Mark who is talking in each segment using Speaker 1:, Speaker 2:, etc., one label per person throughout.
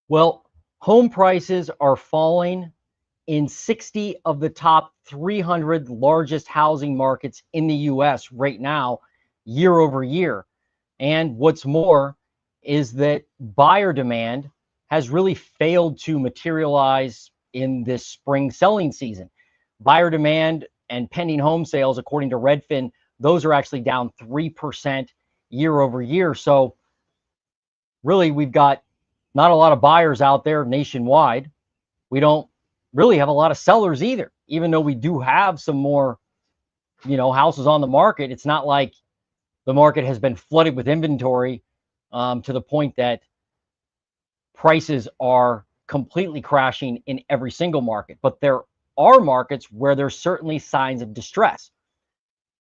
Speaker 1: Well, home prices are falling in 60 of the top 300 largest housing markets in the US right now, year over year. And what's more is that buyer demand has really failed to materialize in this spring selling season. Buyer demand and pending home sales, according to Redfin, those are actually down 3% year over year. So really, we've got not a lot of buyers out there nationwide. We don't really have a lot of sellers either, even though we do have some more, houses on the market. It's not like the market has been flooded with inventory to the point that prices are completely crashing in every single market. But there are markets where there's certainly signs of distress.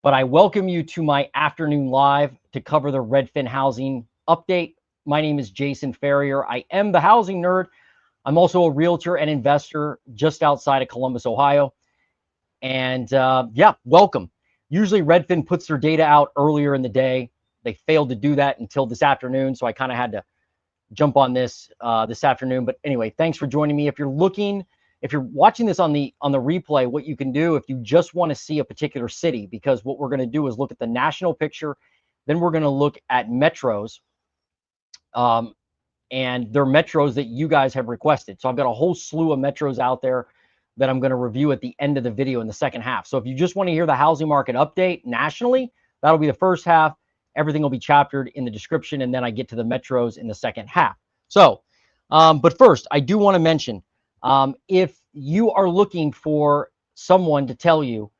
Speaker 1: But I welcome you to my afternoon live to cover the Redfin housing update. My name is Jason Ferrier. I am the housing nerd. I'm also a realtor and investor just outside of Columbus, Ohio. And yeah, welcome. Usually Redfin puts their data out earlier in the day. They failed to do that until this afternoon, so I kind of had to jump on this this afternoon. But anyway, thanks for joining me. If you're watching this on the replay, what you can do if you just want to see a particular city, because what we're going to do is look at the national picture, then we're going to look at metros. And they're metros that you guys have requested. So I've got a whole slew of metros out there that I'm going to review at the end of the video in the second half. So if you just want to hear the housing market update nationally, that'll be the first half. Everything will be chaptered in the description, and then I get to the metros in the second half. So, but first, I do want to mention, if you are looking for someone to tell you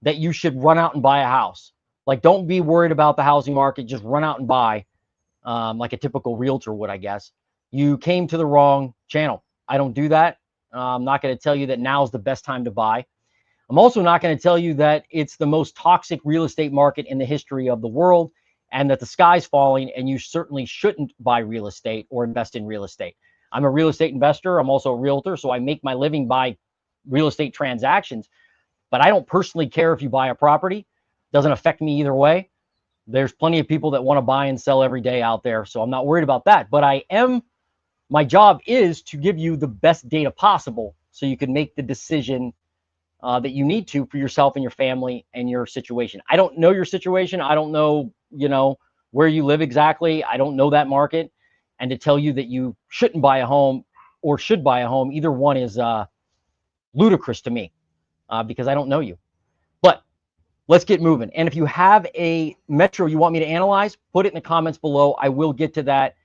Speaker 1: that you should run out and buy a house, like don't be worried about the housing market, just run out and buy. Like a typical realtor would, I guess. You came to the wrong channel. I don't do that. I'm not going to tell you that now's the best time to buy. I'm also not going to tell you that it's the most toxic real estate market in the history of the world and that the sky's falling and you certainly shouldn't buy real estate or invest in real estate. I'm a real estate investor. I'm also a realtor, so I make my living by real estate transactions. But I don't personally care if you buy a property. It doesn't affect me either way. There's plenty of people that want to buy and sell every day out there, so I'm not worried about that. But my job is to give you the best data possible so you can make the decision that you need to for yourself and your family and your situation. I don't know your situation. I don't know, where you live exactly. I don't know that market. And to tell you that you shouldn't buy a home or should buy a home, either one is ludicrous to me because I don't know you. But let's get moving. And if you have a metro you want me to analyze, put it in the comments below. I will get to that.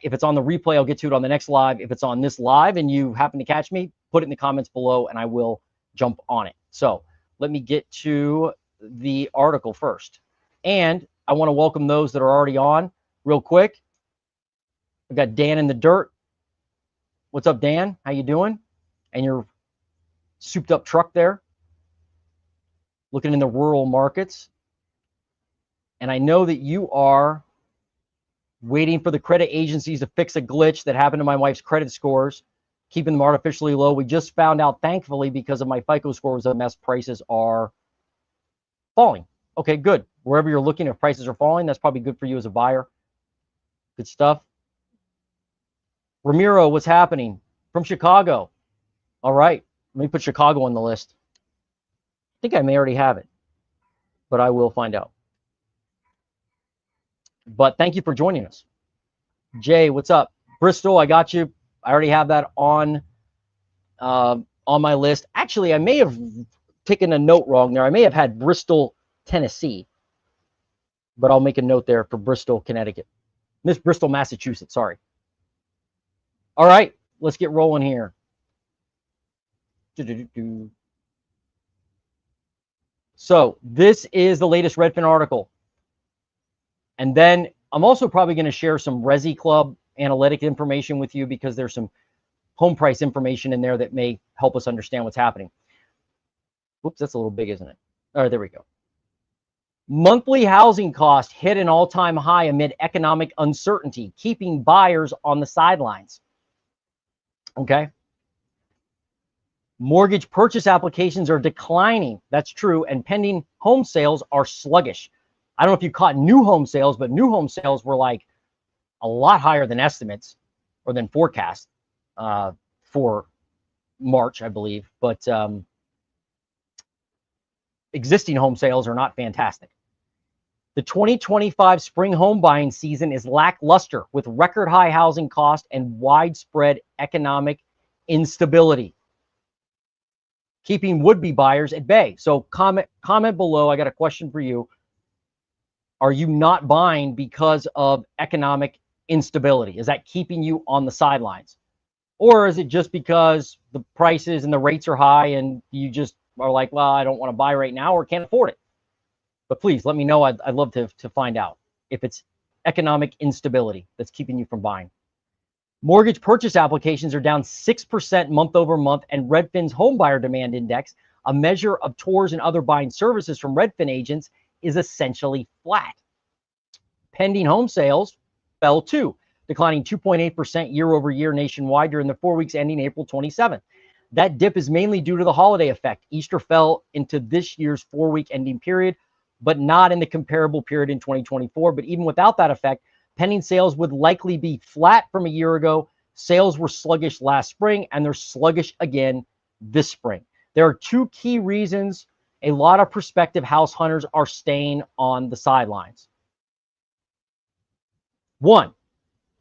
Speaker 1: If it's on the replay, I'll get to it on the next live. If it's on this live and you happen to catch me, put it in the comments below and I will jump on it. So let me get to the article first. And I want to welcome those that are already on real quick. I've got Dan in the dirt. What's up, Dan? How you doing? And your souped up truck there, looking in the rural markets. And I know that you are waiting for the credit agencies to fix a glitch that happened to my wife's credit scores, keeping them artificially low. We just found out, thankfully, because of my FICO score was a mess, prices are falling. Okay, good. Wherever you're looking, if prices are falling, that's probably good for you as a buyer. Good stuff. Ramiro, what's happening? From Chicago. All right. Let me put Chicago on the list. I think I may already have it, but I will find out. But thank you for joining us. Jay, what's up? Bristol, I got you. I already have that on my list. Actually, I may have taken a note wrong there. I may have had Bristol, Tennessee, but I'll make a note there for Bristol, Connecticut. Miss Bristol, Massachusetts, sorry. All right, let's get rolling here. So this is the latest Redfin article. And then I'm also probably going to share some Resi Club analytic information with you because there's some home price information in there that may help us understand what's happening. Whoops, that's a little big, isn't it? All right, there we go. Monthly housing costs hit an all-time high amid economic uncertainty, keeping buyers on the sidelines. Okay. Mortgage purchase applications are declining. That's true. And pending home sales are sluggish. I don't know if you caught new home sales, but new home sales were like a lot higher than estimates or than forecast. for March, I believe. But existing home sales are not fantastic. The 2025 spring home buying season is lackluster with record high housing costs and widespread economic instability, keeping would-be buyers at bay. So comment below. I got a question for you. Are you not buying because of economic instability? Is that keeping you on the sidelines? Or is it just because the prices and the rates are high and you just are like, well, I don't want to buy right now or can't afford it? But please let me know. I'd love to find out if it's economic instability that's keeping you from buying. Mortgage purchase applications are down 6% month over month, and Redfin's home buyer demand index, a measure of tours and other buying services from Redfin agents, is essentially flat. Pending home sales fell too, declining 2.8% year over year nationwide during the 4 weeks ending April 27th. That dip is mainly due to the holiday effect. Easter fell into this year's 4-week ending period, but not in the comparable period in 2024. But even without that effect, pending sales would likely be flat from a year ago. Sales were sluggish last spring, and they're sluggish again this spring. There are two key reasons a lot of prospective house hunters are staying on the sidelines. One,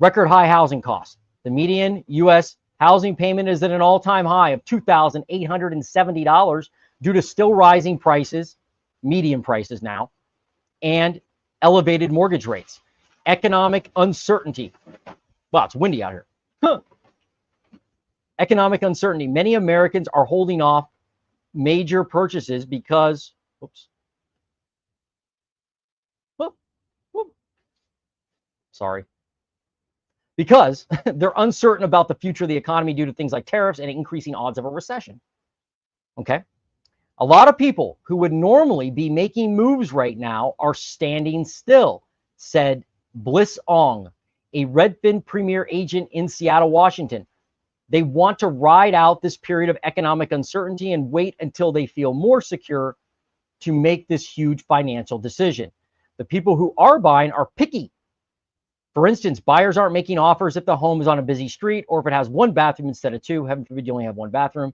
Speaker 1: record high housing costs. The median U.S. housing payment is at an all-time high of $2,870 due to still rising prices, median prices now, and elevated mortgage rates. Economic uncertainty. Wow, it's windy out here. Economic uncertainty. Many Americans are holding off major purchases because, sorry. Because they're uncertain about the future of the economy due to things like tariffs and increasing odds of a recession. Okay. A lot of people who would normally be making moves right now are standing still, said Bliss Ong, a Redfin premier agent in Seattle, Washington. They want to ride out this period of economic uncertainty and wait until they feel more secure to make this huge financial decision. The people who are buying are picky. For instance, buyers aren't making offers if the home is on a busy street or if it has one bathroom instead of two. Heaven forbid you only have one bathroom.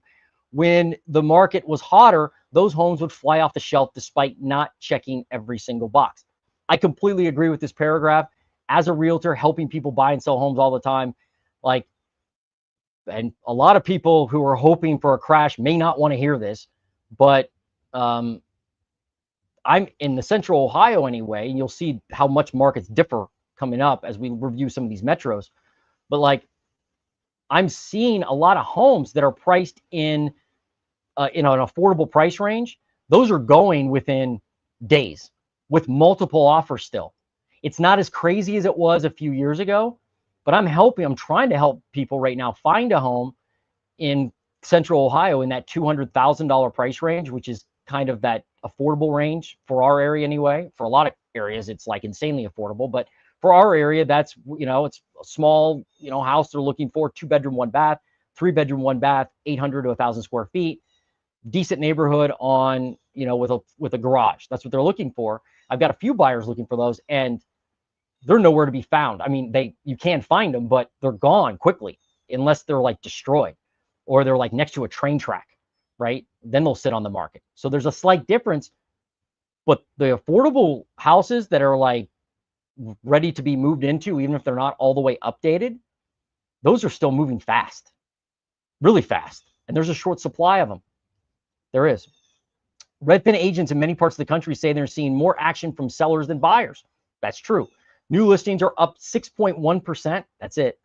Speaker 1: When the market was hotter, those homes would fly off the shelf despite not checking every single box. I completely agree with this paragraph. As a realtor, helping people buy and sell homes all the time, and a lot of people who are hoping for a crash may not want to hear this, but I'm in the central Ohio anyway, and you'll see how much markets differ coming up as we review some of these metros. But I'm seeing a lot of homes that are priced in an affordable price range. Those are going within days with multiple offers still. It's not as crazy as it was a few years ago, but I'm trying to help people right now find a home in central Ohio in that $200,000 price range, which is kind of that affordable range for our area anyway. For a lot of areas, it's like insanely affordable, but for our area, that's, it's a small, house they're looking for, 2-bedroom, 1-bath, 3-bedroom, 1-bath, 800 to 1,000 square feet, decent neighborhood on, with a garage. That's what they're looking for. I've got a few buyers looking for those, and they're nowhere to be found. I mean, you can find them, but they're gone quickly unless they're destroyed or they're next to a train track, right? Then they'll sit on the market. So there's a slight difference, but the affordable houses that are ready to be moved into, even if they're not all the way updated, those are still moving fast, really fast. And there's a short supply of them. There is. Redfin agents in many parts of the country say they're seeing more action from sellers than buyers. That's true. New listings are up 6.1%. That's it.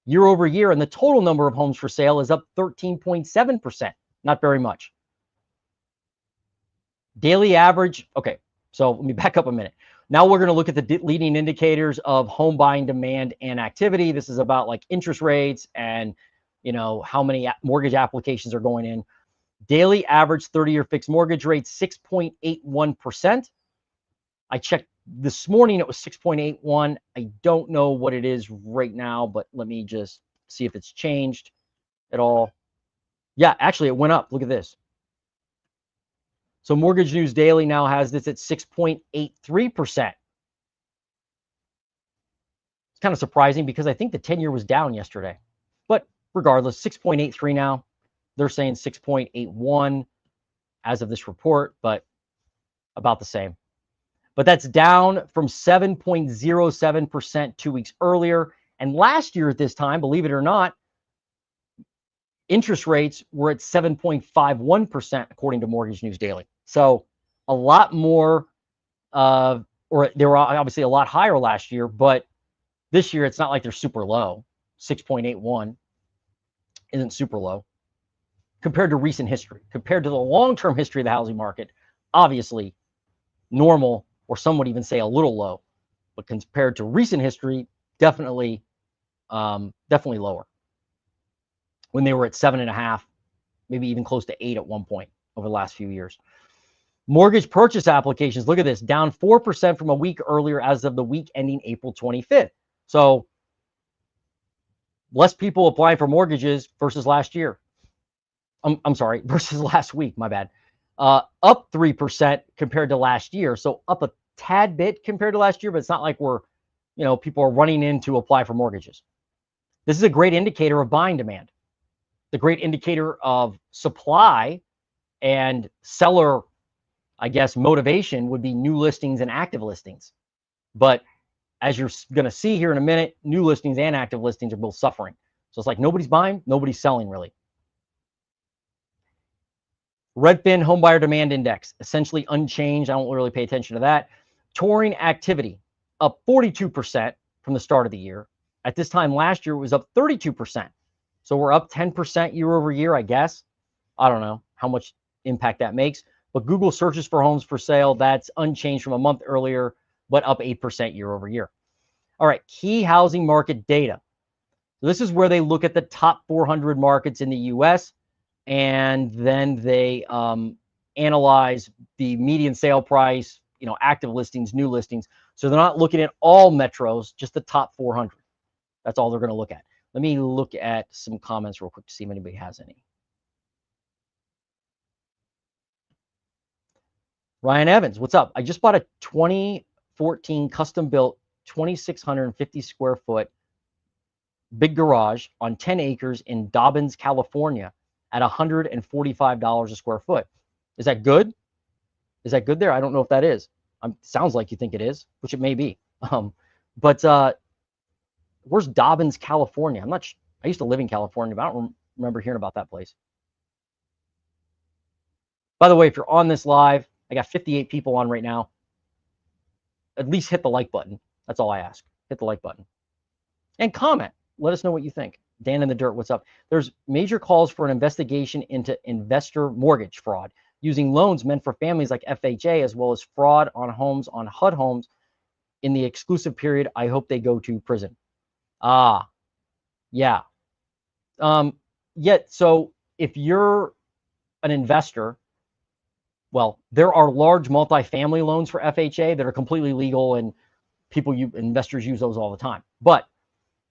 Speaker 1: Year over year. And the total number of homes for sale is up 13.7%. Not very much. Daily average. Okay. So let me back up a minute. Now we're going to look at the leading indicators of home buying demand and activity. This is about interest rates and, how many mortgage applications are going in. Daily average 30-year fixed mortgage rate, 6.81%. I checked this morning, it was 6.81. I don't know what it is right now, but let me just see if it's changed at all. Yeah, actually it went up. Look at this. So Mortgage News Daily now has this at 6.83%. It's kind of surprising because I think the 10-year was down yesterday. But regardless, 6.83 now. They're saying 6.81 as of this report, but about the same. But that's down from 7.07% 2 weeks earlier. And last year at this time, believe it or not, interest rates were at 7.51%, according to Mortgage News Daily. So a lot more, or they were obviously a lot higher last year, but this year it's not like they're super low. 6.81 isn't super low compared to recent history, compared to the long-term history of the housing market. Obviously normal, or some would even say a little low, but compared to recent history, definitely lower. When they were at 7.5, maybe even close to 8 at one point over the last few years. Mortgage purchase applications, look at this, down 4% from a week earlier as of the week ending April 25th. So less people applying for mortgages versus last year. I'm sorry, versus last week, my bad. Up 3% compared to last year. So up a tad bit compared to last year, but it's not like we're, people are running in to apply for mortgages. This is a great indicator of buying demand. The great indicator of supply and seller, I guess, motivation would be new listings and active listings. But as you're going to see here in a minute, new listings and active listings are both suffering. So it's like nobody's buying, nobody's selling really. Redfin Home Buyer Demand Index, essentially unchanged. I don't really pay attention to that. Touring activity, up 42% from the start of the year. At this time last year, it was up 32%. So we're up 10% year over year, I guess. I don't know how much impact that makes. But Google searches for homes for sale, that's unchanged from a month earlier, but up 8% year over year. All right, key housing market data. So this is where they look at the top 400 markets in the U.S., and then they analyze the median sale price, active listings, new listings. So they're not looking at all metros, just the top 400. That's all they're going to look at. Let me look at some comments real quick to see if anybody has any. Ryan Evans, what's up? I just bought a 2014 custom-built 2,650 square foot big garage on 10 acres in Dobbins, California at $145 a square foot. Is that good? Is that good there? I don't know if that is. Sounds like you think it is, which it may be. But where's Dobbins, California? I used to live in California, but I don't remember hearing about that place. By the way, if you're on this live, I got 58 people on right now. At least hit the like button. That's all I ask. Hit the like button. And comment. Let us know what you think. Dan in the Dirt, what's up? There's major calls for an investigation into investor mortgage fraud using loans meant for families like FHA, as well as fraud on homes on HUD homes in the exclusive period. I hope they go to prison. Yeah. So if you're an investor, well, there are large multifamily loans for FHA that are completely legal, and investors use those all the time. But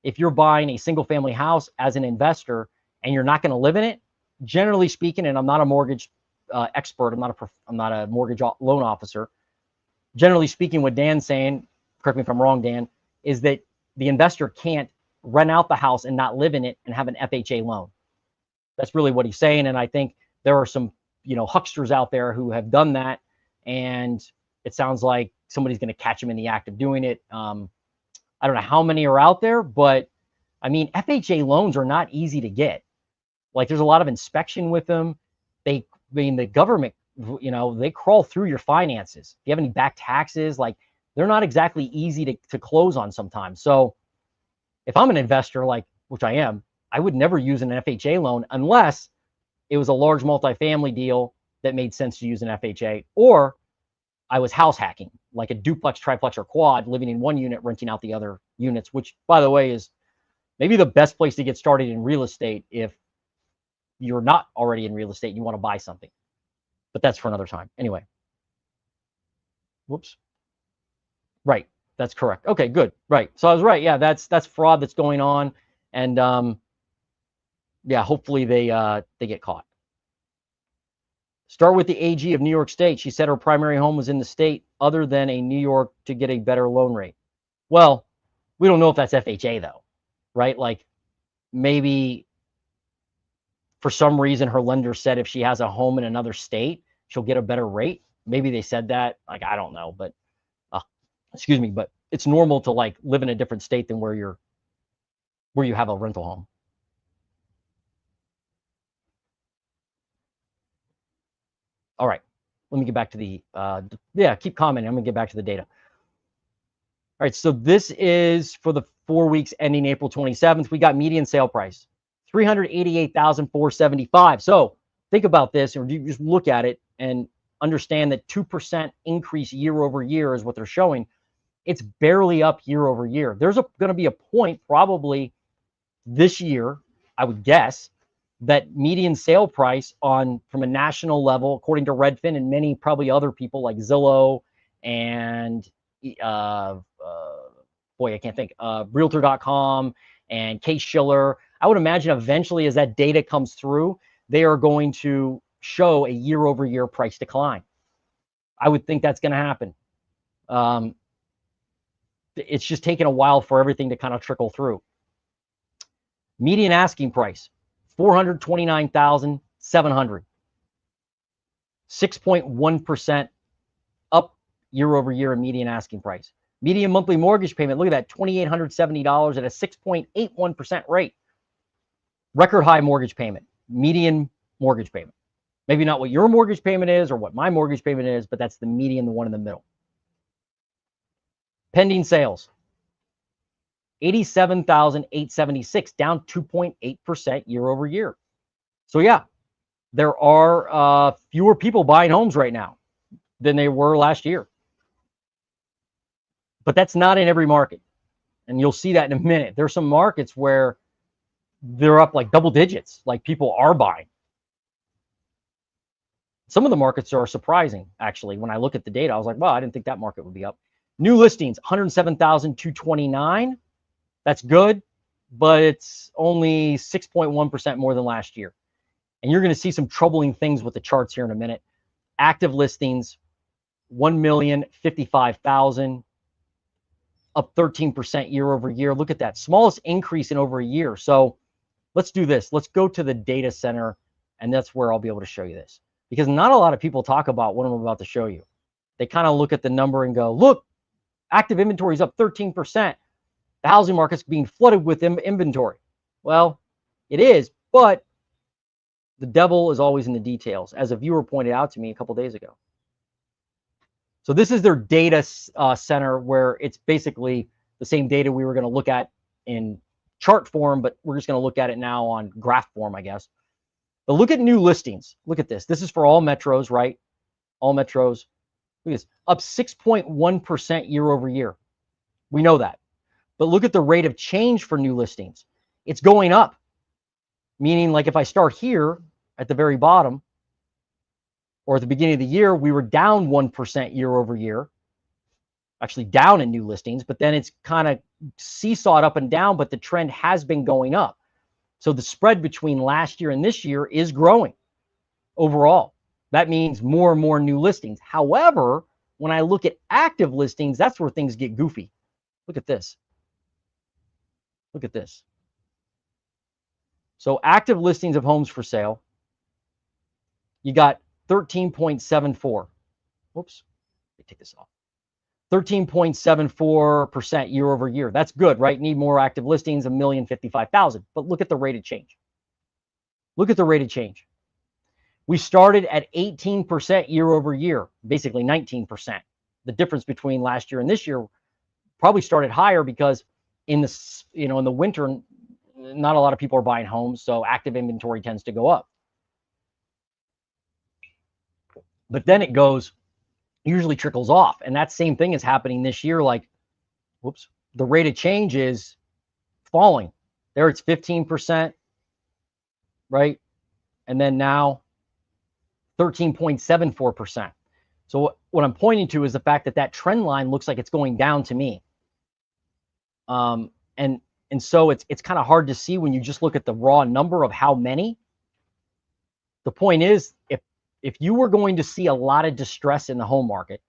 Speaker 1: if you're buying a single family house as an investor and you're not going to live in it, generally speaking, and I'm not a mortgage expert, I'm not a mortgage loan officer. Generally speaking, what Dan's saying, correct me if I'm wrong, Dan, is that the investor can't rent out the house and not live in it and have an FHA loan. That's really what he's saying. And I think there are some, hucksters out there who have done that, and it sounds like somebody's going to catch them in the act of doing it. I don't know how many are out there, but I mean, FHA loans are not easy to get. Like, there's a lot of inspection with them. The government, they crawl through your finances. If you have any back taxes, like, they're not exactly easy to close on sometimes. So if I'm an investor, which I am, I would never use an FHA loan unless it was a large multifamily deal that made sense to use an FHA, or I was house hacking, like a duplex, triplex, or quad, living in one unit, renting out the other units, which, by the way, is maybe the best place to get started in real estate if you're not already in real estate and you want to buy something. But that's for another time. Anyway. Whoops. Right. That's correct. Okay, good. Right. So I was right. Yeah, that's fraud that's going on. And yeah, hopefully they get caught. Start with the AG of New York State. She said her primary home was in the state other than a New York to get a better loan rate. Well, we don't know if that's FHA though, right? Like, maybe for some reason her lender said if she has a home in another state, she'll get a better rate. Maybe they said that. Like, I don't know, but excuse me, but it's normal to like live in a different state than where you have a rental home. All right, let me get back to the yeah, keep commenting. I'm gonna get back to the data. All right, so this is for the 4 weeks ending April 27th. We got median sale price $388,475. So think about this, or you just look at it and understand that 2% increase year over year is what they're showing. It's barely up year over year. There's going to be a point probably this year, I would guess, that median sale price from a national level, according to Redfin and many probably other people like Zillow and boy, I can't think, Realtor.com and Case Shiller. I would imagine eventually as that data comes through, they are going to show a year over year price decline. I would think that's going to happen. It's just taken a while for everything to kind of trickle through. Median asking price, $429,700. 6.1% up year over year in median asking price. Median monthly mortgage payment, look at that, $2,870 at a 6.81% rate. Record high mortgage payment, median mortgage payment. Maybe not what your mortgage payment is or what my mortgage payment is, but that's the median, the one in the middle. Pending sales, 87,876, down 2.8% year over year. So yeah, there are fewer people buying homes right now than they were last year. But that's not in every market. And you'll see that in a minute. There's some markets where they're up like double digits, like people are buying. Some of the markets are surprising, actually. When I look at the data, I was like, wow, I didn't think that market would be up. New listings, 107,229. That's good, but it's only 6.1% more than last year. And you're going to see some troubling things with the charts here in a minute. Active listings, 1,055,000, up 13% year over year. Look at that, smallest increase in over a year. So let's do this. Let's go to the data center, and that's where I'll be able to show you this. Because not a lot of people talk about what I'm about to show you. They kind of look at the number and go, look, active inventory is up 13%. The housing market's being flooded with inventory. Well, it is, but the devil is always in the details, as a viewer pointed out to me a couple days ago. So this is their data center, where it's basically the same data we were going to look at in chart form, but we're just going to look at it now on graph form, I guess. But look at new listings. Look at this. This is for all metros, right? All metros. Look at this, up 6.1% year over year. We know that. But look at the rate of change for new listings. It's going up. Meaning, like if I start here at the very bottom, or at the beginning of the year, we were down 1% year over year. Actually down in new listings, but then it's kind of seesawed up and down, but the trend has been going up. So the spread between last year and this year is growing overall. That means more and more new listings. However, when I look at active listings, that's where things get goofy. Look at this. Look at this. So active listings of homes for sale, you got 13.74. Whoops, let me take this off. 13.74% year over year. That's good, right? Need more active listings, 1,055,000. But look at the rate of change. Look at the rate of change. We started at 18% year over year, basically 19%. The difference between last year and this year probably started higher because in the, in the winter, not a lot of people are buying homes, so active inventory tends to go up. But then it goes, usually trickles off, and that same thing is happening this year. Like, whoops, the rate of change is falling. There it's 15%, right? And then now 13.74%. So what I'm pointing to is the fact that that trend line looks like it's going down to me. And so it's kind of hard to see when you just look at the raw number of how many. The point is, if you were going to see a lot of distress in the home market,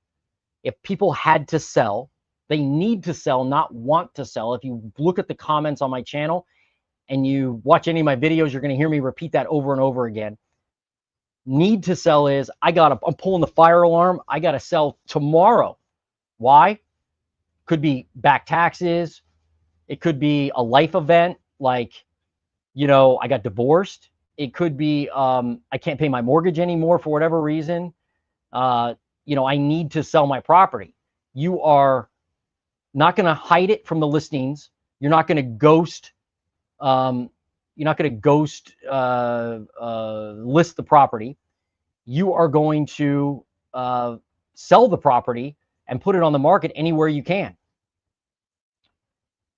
Speaker 1: if people had to sell, they need to sell, not want to sell. If you look at the comments on my channel and you watch any of my videos, you're going to hear me repeat that over and over again. Need to sell is I'm pulling the fire alarm. I got to sell tomorrow. Why? Could be back taxes. It could be a life event like, I got divorced. It could be I can't pay my mortgage anymore for whatever reason. I need to sell my property. You are not going to hide it from the listings. You're not going to ghost. List the property. You are going to sell the property and put it on the market anywhere you can.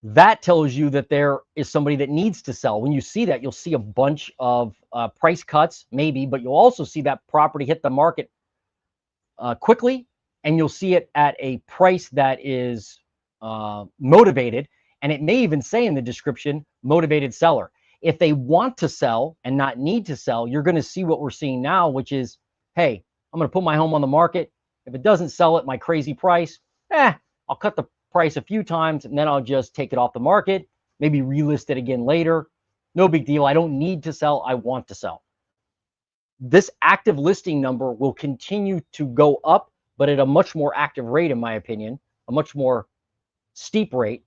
Speaker 1: That tells you that there is somebody that needs to sell. When you see that, you'll see a bunch of price cuts, maybe, but you'll also see that property hit the market quickly, and you'll see it at a price that is motivated. And it may even say in the description, motivated seller. If they want to sell and not need to sell, you're going to see what we're seeing now, which is, hey, I'm going to put my home on the market. If it doesn't sell at my crazy price, I'll cut the price a few times and then I'll just take it off the market, maybe relist it again later. No big deal. I don't need to sell. I want to sell. This active listing number will continue to go up, but at a much more active rate, in my opinion, a much more steep rate,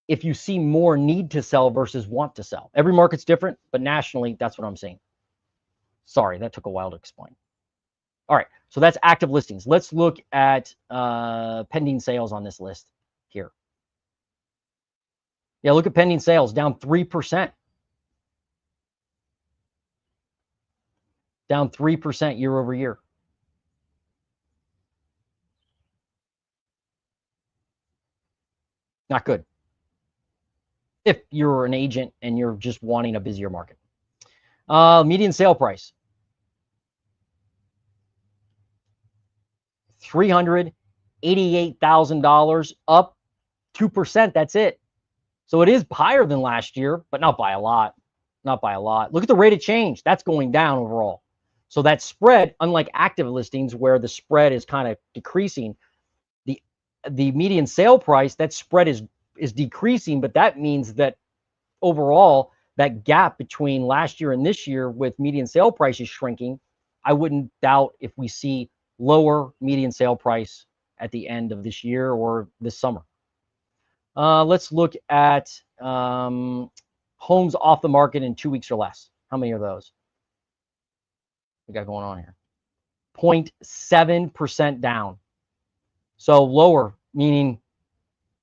Speaker 1: if you see more need to sell versus want to sell. Every market's different, but nationally, that's what I'm seeing. Sorry, that took a while to explain. All right, so that's active listings. Let's look at pending sales on this list here. Yeah, look at pending sales, down 3%. Down 3% year over year. Not good. If you're an agent and you're just wanting a busier market. Median sale price. $388,000, up 2%. That's it. So it is higher than last year, but not by a lot. Not by a lot. Look at the rate of change. That's going down overall. So that spread, unlike active listings where the spread is kind of decreasing, the median sale price, that spread is decreasing, but that means that overall, that gap between last year and this year with median sale price is shrinking. I wouldn't doubt if we see lower median sale price at the end of this year or this summer. Let's look at homes off the market in 2 weeks or less. How many are those we got going on here? 0.7% down. So lower, meaning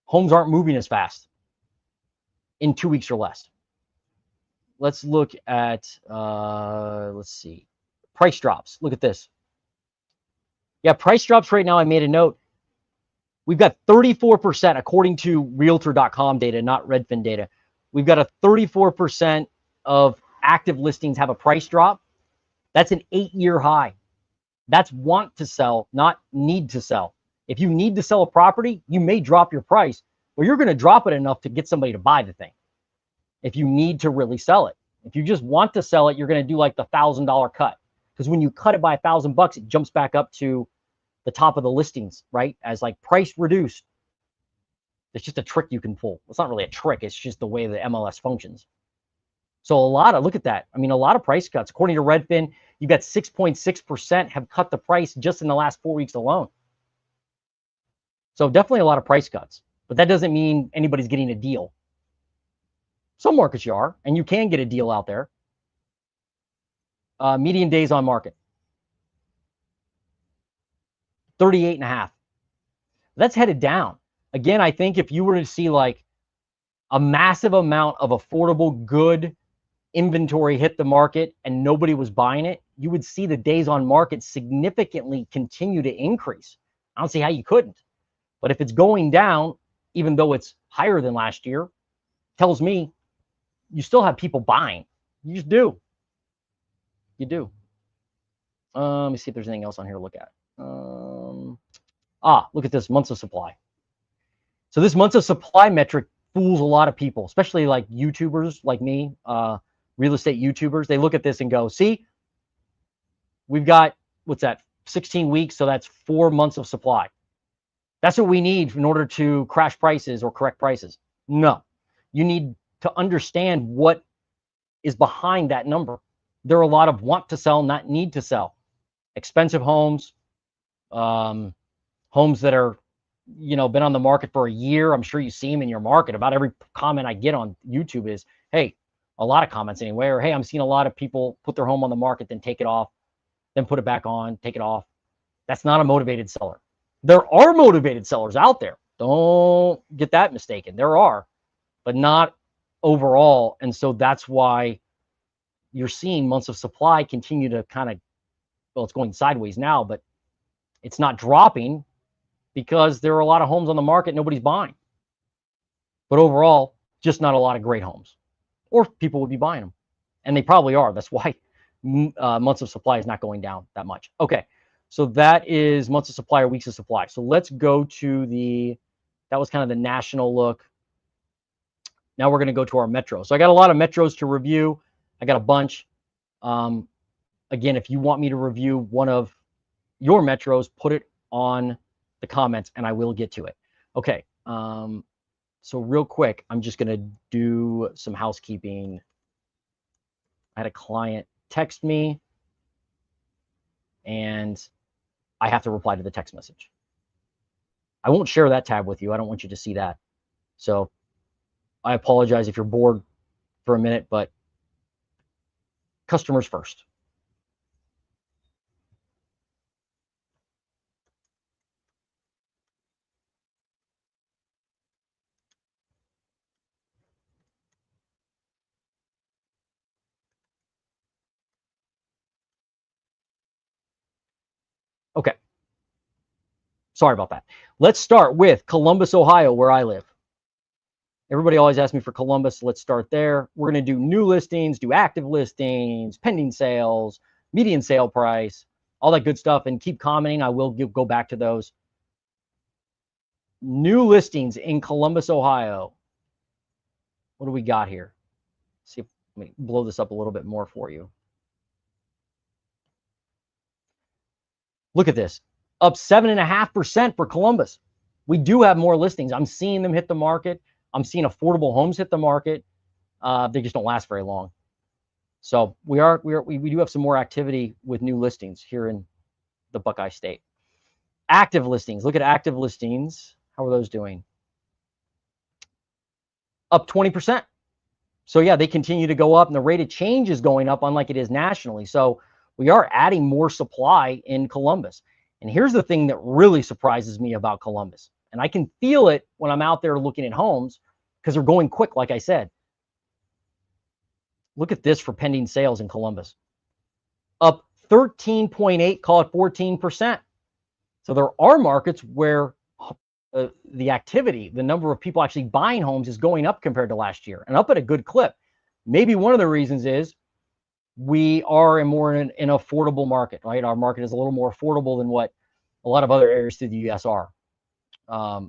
Speaker 1: homes aren't moving as fast in 2 weeks or less. Let's look at, let's see, price drops. Look at this. Yeah, price drops right now, I made a note. We've got 34%, according to Realtor.com data, not Redfin data. We've got a 34% of active listings have a price drop. That's an 8-year high. That's want to sell, not need to sell. If you need to sell a property, you may drop your price, but you're going to drop it enough to get somebody to buy the thing. If you need to really sell it. If you just want to sell it, you're going to do like the $1,000 cut. Because when you cut it by $1,000, it jumps back up to the top of the listings, right? As like price reduced. It's just a trick you can pull. It's not really a trick. It's just the way the MLS functions. So look at that. I mean, a lot of price cuts. According to Redfin, you got 6.6% have cut the price just in the last 4 weeks alone. So definitely a lot of price cuts, but that doesn't mean anybody's getting a deal. Some markets you are, and you can get a deal out there. Median days on market. 38.5. That's headed down. Again, I think if you were to see like a massive amount of affordable, good inventory hit the market and nobody was buying it, you would see the days on market significantly continue to increase. I don't see how you couldn't. But if it's going down, even though it's higher than last year, tells me you still have people buying. You just do. You do. Let me see if there's anything else on here to look at. Look at this, months of supply. So this months of supply metric fools a lot of people, especially like YouTubers like me, real estate YouTubers. They look at this and go, see, we've got, what's that, 16 weeks, so that's 4 months of supply. That's what we need in order to crash prices or correct prices. No, you need to understand what is behind that number. There are a lot of want to sell, not need to sell. Expensive homes, homes that are, been on the market for a year. I'm sure you see them in your market. About every comment I get on YouTube is, hey, a lot of comments anyway, or hey, I'm seeing a lot of people put their home on the market, then take it off, then put it back on, take it off. That's not a motivated seller. There are motivated sellers out there. Don't get that mistaken. There are, but not overall. And so that's why you're seeing months of supply continue to kind of, well, it's going sideways now, but it's not dropping because there are a lot of homes on the market nobody's buying. But overall, just not a lot of great homes, or people would be buying them, and they probably are. That's why months of supply is not going down that much. Okay, so that is months of supply or weeks of supply. So let's go to that was kind of the national look. Now we're going to go to our metro. So I got a lot of metros to review. I got a bunch. Again, if you want me to review one of your metros, put it on the comments and I will get to it. Okay. So real quick, I'm just going to do some housekeeping. I had a client text me and I have to reply to the text message. I won't share that tab with you. I don't want you to see that. So I apologize if you're bored for a minute, but customers first. Okay. Sorry about that. Let's start with Columbus, Ohio, where I live. Everybody always asks me for Columbus. So let's start there. We're going to do new listings, do active listings, pending sales, median sale price, all that good stuff. And keep commenting. I will go back to those. New listings in Columbus, Ohio. What do we got here? Let's see if let me blow this up a little bit more for you. Look at this. Up 7.5% for Columbus. We do have more listings. I'm seeing them hit the market. I'm seeing affordable homes hit the market. They just don't last very long. So we do have some more activity with new listings here in the Buckeye State. Active listings. Look at active listings. How are those doing? Up 20%. So yeah, they continue to go up, and the rate of change is going up, unlike it is nationally. So we are adding more supply in Columbus. And here's the thing that really surprises me about Columbus. And I can feel it when I'm out there looking at homes because they're going quick, like I said. Look at this for pending sales in Columbus. Up 13.8, call it 14%. So there are markets where the activity, the number of people actually buying homes is going up compared to last year and up at a good clip. Maybe one of the reasons is we are more in an affordable market, right? Our market is a little more affordable than what a lot of other areas through the U.S. are.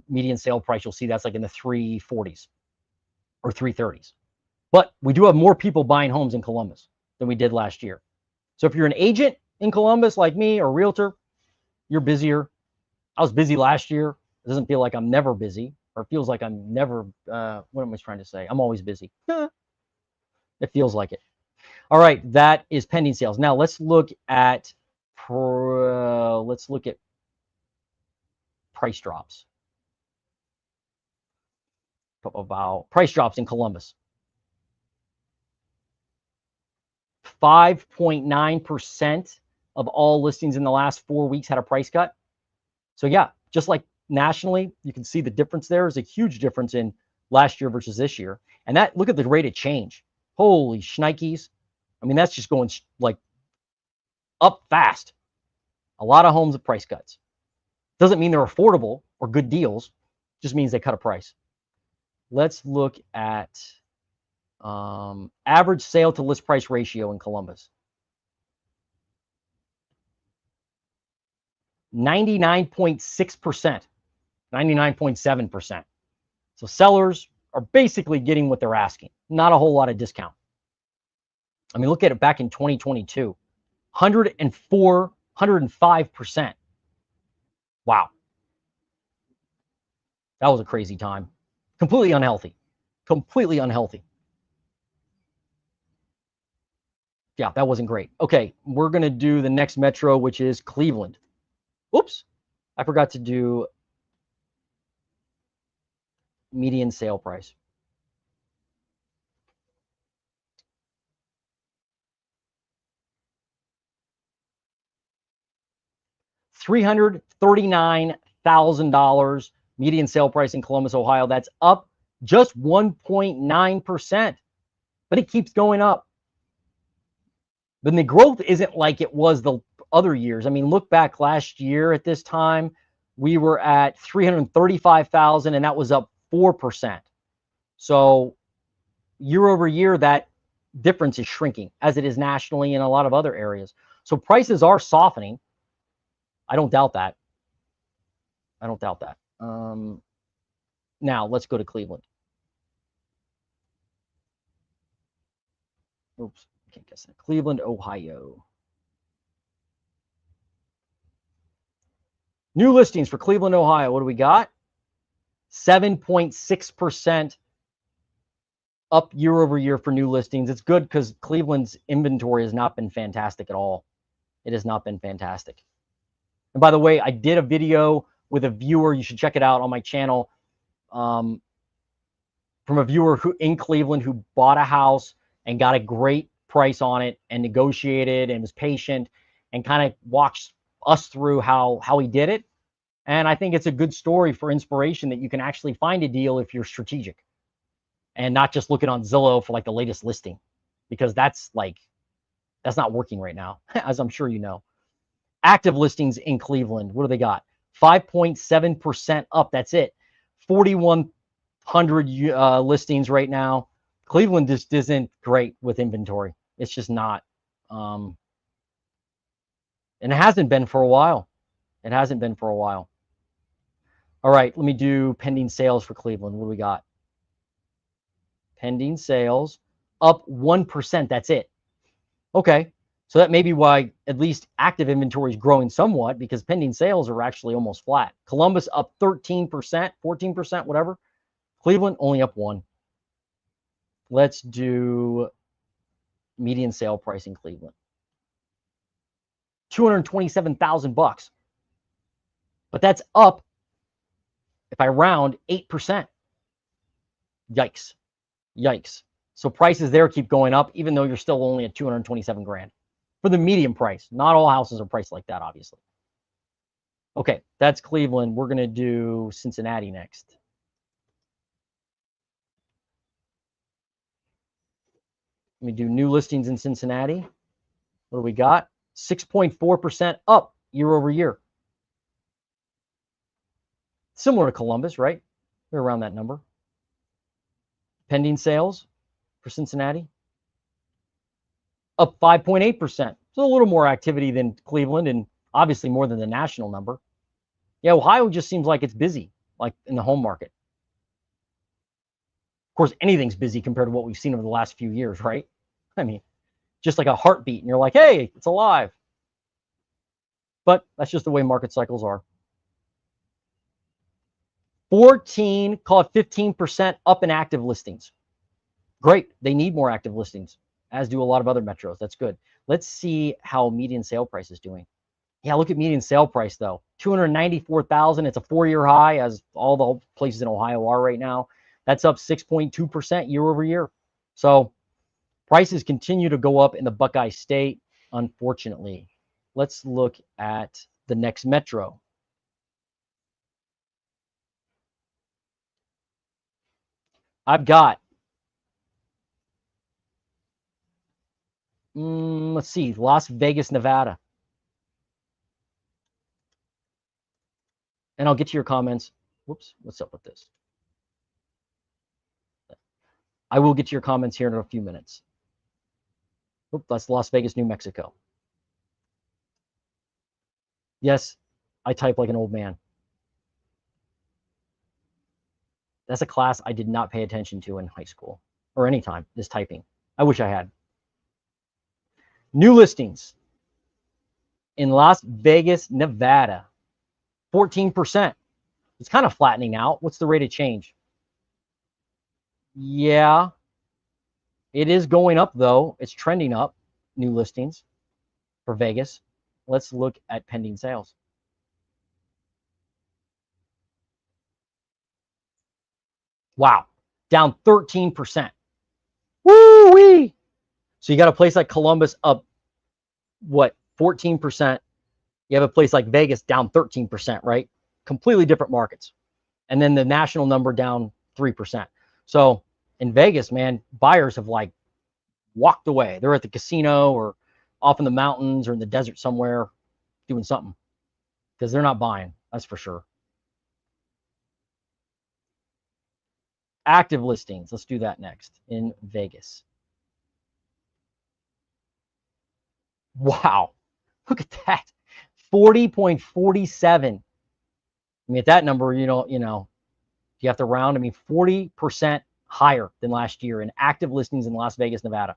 Speaker 1: Median sale price, you'll see that's like in the 340s or 330s. But we do have more people buying homes in Columbus than we did last year. So if you're an agent in Columbus like me or a realtor, you're busier. I was busy last year. It doesn't feel like I'm never busy, or it feels like I'm never, what am I trying to say? I'm always busy. It feels like it. All right, that is pending sales. Now let's look at price drops. About price drops in Columbus. 5.9% of all listings in the last 4 weeks had a price cut. So yeah, just like nationally, you can see the difference there is a huge difference in last year versus this year. And that, look at the rate of change. Holy shnikes. I mean, that's just going like up fast. A lot of homes at price cuts. Doesn't mean they're affordable or good deals. Just means they cut a price. Let's look at average sale to list price ratio in Columbus. 99.6%, 99.7%. So sellers are basically getting what they're asking. Not a whole lot of discount. I mean, look at it back in 2022, 104, 105%. Wow. That was a crazy time. Completely unhealthy. Completely unhealthy. Yeah, that wasn't great. Okay, we're going to do the next metro, which is Cleveland. Oops, I forgot to do median sale price. $339,000 median sale price in Columbus, Ohio. That's up just 1.9%, but it keeps going up. But the growth isn't like it was the other years. I mean, look back last year at this time, we were at 335,000, and that was up 4%. So year over year, that difference is shrinking, as it is nationally in a lot of other areas. So prices are softening. I don't doubt that. I don't doubt that. Now let's go to Cleveland. Oops, I can't guess that. Cleveland, Ohio. New listings for Cleveland, Ohio. What do we got? 7.6% up year over year for new listings. It's good because Cleveland's inventory has not been fantastic at all. It has not been fantastic. And by the way, I did a video with a viewer. You should check it out on my channel. From a viewer who in Cleveland who bought a house and got a great price on it and negotiated and was patient and kind of walked us through how he did it. And I think it's a good story for inspiration that you can actually find a deal if you're strategic and not just looking on Zillow for like the latest listing, because that's not working right now, as I'm sure you know. Active listings in Cleveland, what do they got? 5.7% up. That's it. 4,100 listings right now. Cleveland just isn't great with inventory. It's just not. And it hasn't been for a while. It hasn't been for a while. All right, let me do pending sales for Cleveland. What do we got? Pending sales up 1%. That's it. Okay. So that may be why at least active inventory is growing somewhat, because pending sales are actually almost flat. Columbus up 13%, 14%, whatever. Cleveland only up 1%. Let's do median sale price in Cleveland. $227,000. But that's up, if I round, 8%. Yikes. Yikes. So prices there keep going up, even though you're still only at 227 grand. For the median price. Not all houses are priced like that, obviously. Okay, that's Cleveland. We're going to do Cincinnati next. Let me do new listings in Cincinnati. What do we got? 6.4% up year over year. Similar to Columbus, right? They're around that number. Pending sales for Cincinnati up 5.8%. So a little more activity than Cleveland, and obviously more than the national number. Yeah, Ohio just seems like it's busy, like in the home market. Of course, anything's busy compared to what we've seen over the last few years, right? I mean, just like a heartbeat, and you're like, hey, it's alive. But that's just the way market cycles are. 14, call it 15% up in active listings. Great. They need more active listings, as do a lot of other metros. That's good. Let's see how median sale price is doing. Yeah, look at median sale price, though. 294,000. It's a 4-year high, as all the places in Ohio are right now. That's up 6.2% year over year. So prices continue to go up in the Buckeye State, unfortunately. Let's look at the next metro. I've got, let's see, Las Vegas, Nevada. And I'll get to your comments. Whoops, what's up with this? I will get to your comments here in a few minutes. Oop, that's Las Vegas, New Mexico. Yes, I type like an old man. That's a class I did not pay attention to in high school or any time, this typing. I wish I had. New listings in Las Vegas, Nevada, 14%. It's kind of flattening out. What's the rate of change? Yeah, it is going up, though. It's trending up. new listings for Vegas. Let's look at pending sales. Wow, down 13%. Woo-wee! So you got a place like Columbus up, what, 14%. You have a place like Vegas down 13%, right? Completely different markets. And then the national number down 3%. So in Vegas, man, buyers have like walked away. They're at the casino or off in the mountains or in the desert somewhere doing something because they're not buying. That's for sure. Active listings. Let's do that next in Vegas. Wow. Look at that. 40.47. I mean, at that number, you know, you have to round. I mean, 40% higher than last year in active listings in Las Vegas, Nevada.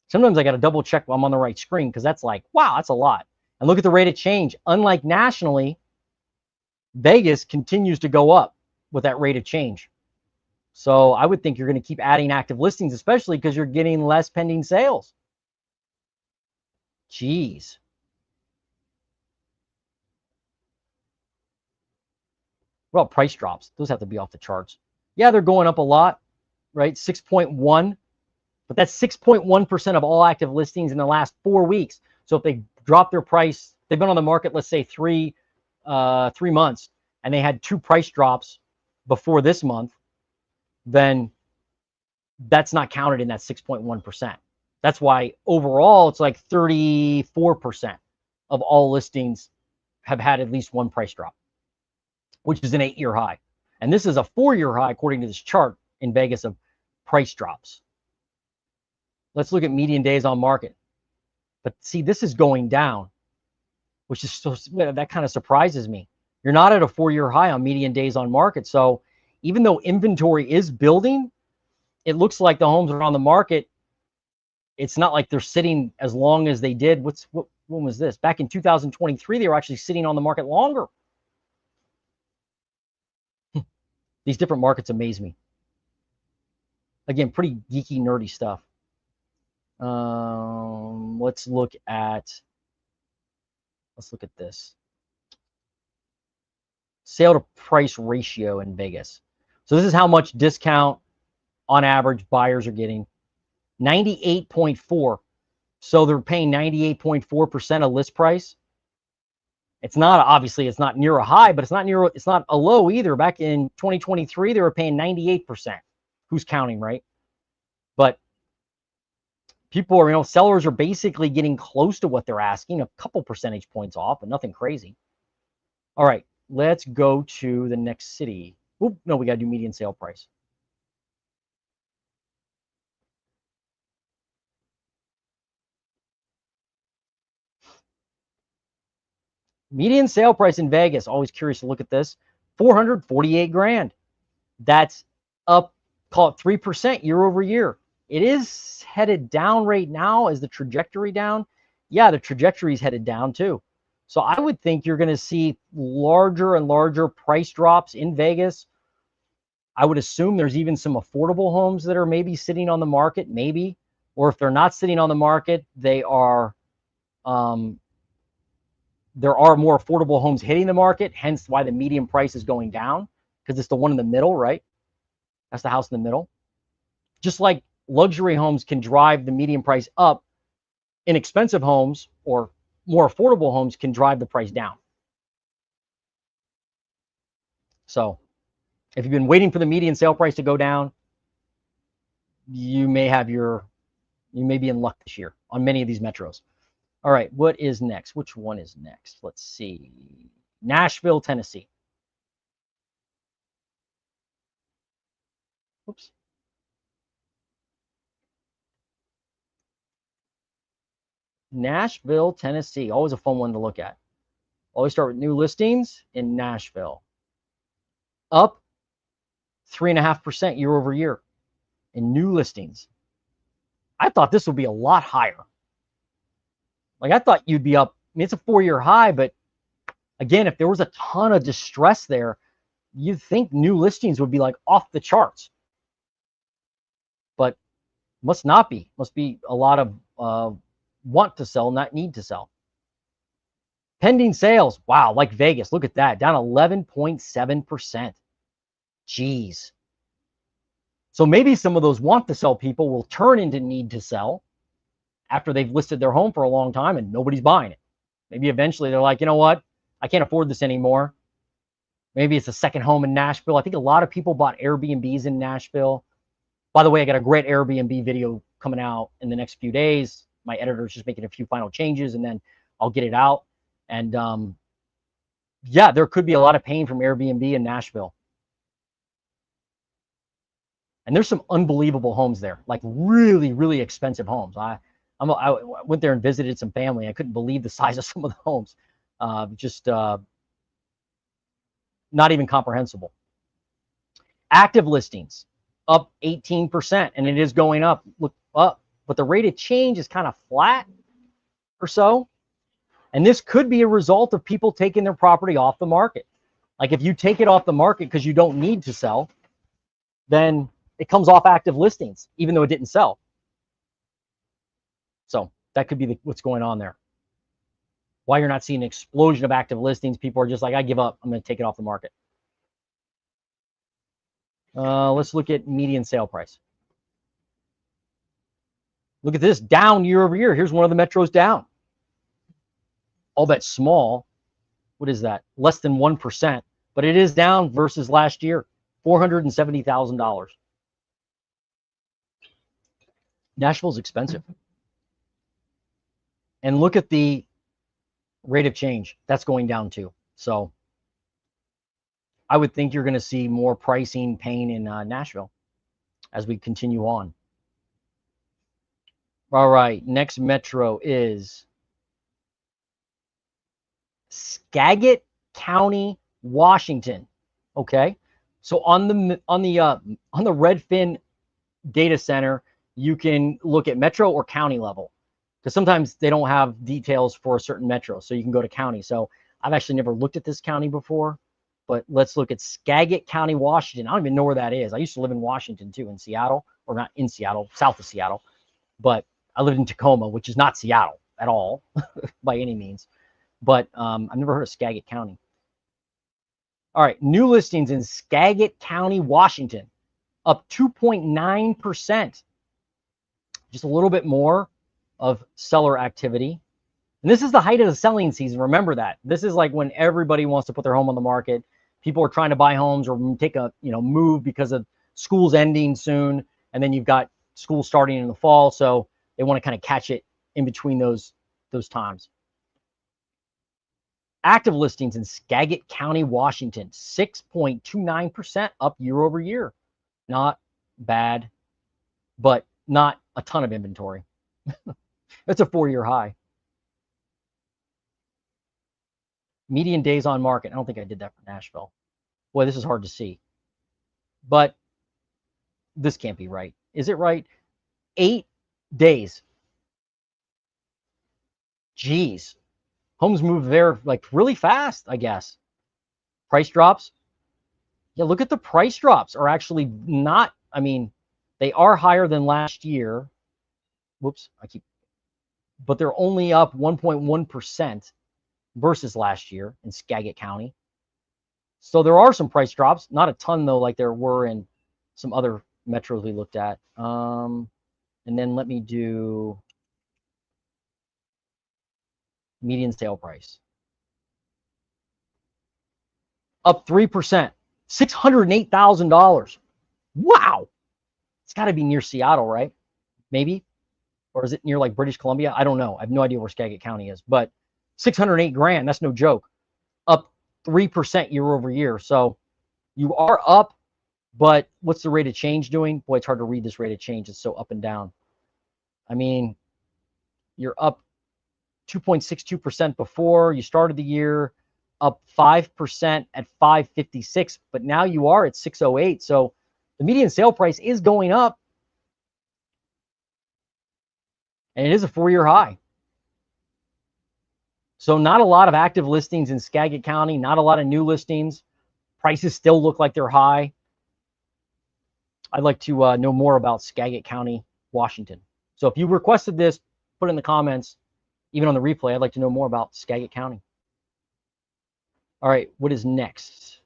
Speaker 1: Sometimes I got to double check while I'm on the right screen because that's like, wow, that's a lot. And look at the rate of change. Unlike nationally, Vegas continues to go up with that rate of change. So I would think you're going to keep adding active listings, especially because you're getting less pending sales. Jeez. Well, price drops. Those have to be off the charts. Yeah, they're going up a lot, right? 6.1. But that's 6.1% of all active listings in the last 4 weeks. So if they drop their price, they've been on the market, let's say 3 months, and they had 2 price drops before this month, then that's not counted in that 6.1%. That's why overall it's like 34% of all listings have had at least 1 price drop, which is an 8-year high. And this is a 4-year high according to this chart in Vegas of price drops. Let's look at median days on market. But see, this is going down, which is so, that kind of surprises me. You're not at a 4-year high on median days on market. So even though inventory is building, it looks like the homes are on the market. It's not like they're sitting as long as they did. When was this? Back in 2023, they were actually sitting on the market longer. These different markets amaze me. Again, pretty geeky, nerdy stuff. Let's look at this. Sale to price ratio in Vegas. So this is how much discount on average buyers are getting. 98.4. So they're paying 98.4% of list price. It's not, obviously it's not near a high, but it's not a low either. Back in 2023, they were paying 98%. Who's counting, right? But people are, sellers are basically getting close to what they're asking, a couple percentage points off, but nothing crazy. All right, let's go to the next city. Oop, no, we got to do median sale price. Median sale price in Vegas, always curious to look at this, 448 grand. That's up, call it 3% year over year. It is headed down right now. Is the trajectory down? Yeah, the trajectory is headed down too. So I would think you're going to see larger and larger price drops in Vegas. I would assume there's even some affordable homes that are maybe sitting on the market, maybe. Or if they're not sitting on the market, they are, there are more affordable homes hitting the market, hence why the median price is going down, because it's the one in the middle, right? That's the house in the middle. Just like luxury homes can drive the median price up, inexpensive homes or more affordable homes can drive the price down. So if you've been waiting for the median sale price to go down, you may be in luck this year on many of these metros. All right, what is next? Which one is next? Let's see. Nashville, Tennessee. Oops. Nashville, Tennessee. Always a fun one to look at. Always start with new listings in Nashville. Up 3.5% year over year in new listings. I thought this would be a lot higher. Like I thought you'd be up. I mean, it's a 4-year high, but again, if there was a ton of distress there, you'd think new listings would be like off the charts. But must not be. Must be a lot of want to sell, not need to sell. Pending sales, wow, like Vegas, look at that, down 11.7%. Jeez. So maybe some of those want to sell people will turn into need to sell after they've listed their home for a long time and nobody's buying it. Maybe eventually they're like, you know what? I can't afford this anymore. Maybe it's a second home in Nashville. I think a lot of people bought Airbnbs in Nashville. By the way, I got a great Airbnb video coming out in the next few days. My editor's just making a few final changes and then I'll get it out. And yeah, there could be a lot of pain from Airbnb in Nashville. And there's some unbelievable homes there, like really, really expensive homes. I went there and visited some family. I couldn't believe the size of some of the homes. Just not even comprehensible. Active listings up 18%, and it is going up. Look up, but the rate of change is kind of flat or so. And this could be a result of people taking their property off the market. Like if you take it off the market because you don't need to sell, then it comes off active listings, even though it didn't sell. So that could be what's going on there. Why you're not seeing an explosion of active listings. People are just like, I give up. I'm going to take it off the market. Let's look at median sale price. Look at this, down year over year. Here's one of the metros down. All that small. What is that? Less than 1%. But it is down versus last year. $470,000. Nashville's expensive. And look at the rate of change. That's going down too. So I would think you're going to see more pricing pain in Nashville as we continue on. All right, next metro is Skagit County, Washington. Okay, so on the Redfin data center, you can look at metro or county level, because sometimes they don't have details for a certain metro, so you can go to county. So I've actually never looked at this county before, but let's look at Skagit County, Washington. I don't even know where that is. I used to live in Washington too, in Seattle, or not in Seattle, south of Seattle, but I lived in Tacoma, which is not Seattle at all by any means. But I've never heard of Skagit County. All right, new listings in Skagit County, Washington, up 2.9%. Just a little bit more of seller activity. And this is the height of the selling season. Remember that. This is like when everybody wants to put their home on the market. People are trying to buy homes or take a move because of school's ending soon. And then you've got school starting in the fall. So they want to kind of catch it in between those times. Active listings in Skagit County, Washington, 6.29% up year over year. Not bad, but not a ton of inventory. It's a 4-year high. Median days on market. I don't think I did that for Nashville. Boy, this is hard to see. But this can't be right. Is it right? 8 days. Jeez. Homes move there like really fast, I guess. Price drops. Yeah, look at the price drops are actually not, I mean, they are higher than last year. Whoops, but they're only up 1.1% versus last year in Skagit County. So there are some price drops, not a ton though, like there were in some other metros we looked at. And then let me do median sale price. Up 3%, $608,000. Wow. It's got to be near Seattle, right? Maybe. Or is it near like British Columbia? I don't know. I have no idea where Skagit County is, but 608 grand, that's no joke. Up 3% year over year. So you are up, but what's the rate of change doing? Boy, it's hard to read this rate of change. It's so up and down. I mean, you're up 2.62% before you started the year, up 5% at 556, but now you are at 608. So the median sale price is going up. And it is a 4-year high. So not a lot of active listings in Skagit County, not a lot of new listings. Prices still look like they're high. I'd like to know more about Skagit County, Washington. So if you requested this, put in the comments, even on the replay. I'd like to know more about Skagit County. All right, what is next?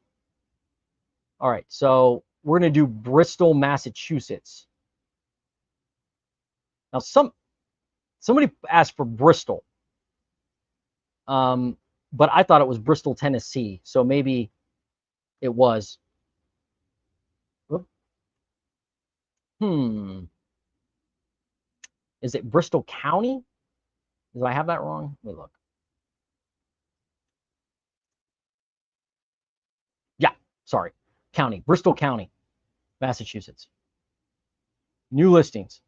Speaker 1: All right, so we're going to do Bristol, Massachusetts. Now, somebody asked for Bristol, but I thought it was Bristol, Tennessee, so maybe it was. Is it Bristol County? Did I have that wrong? Let me look. Yeah, sorry. County, Bristol County, Massachusetts. New listings.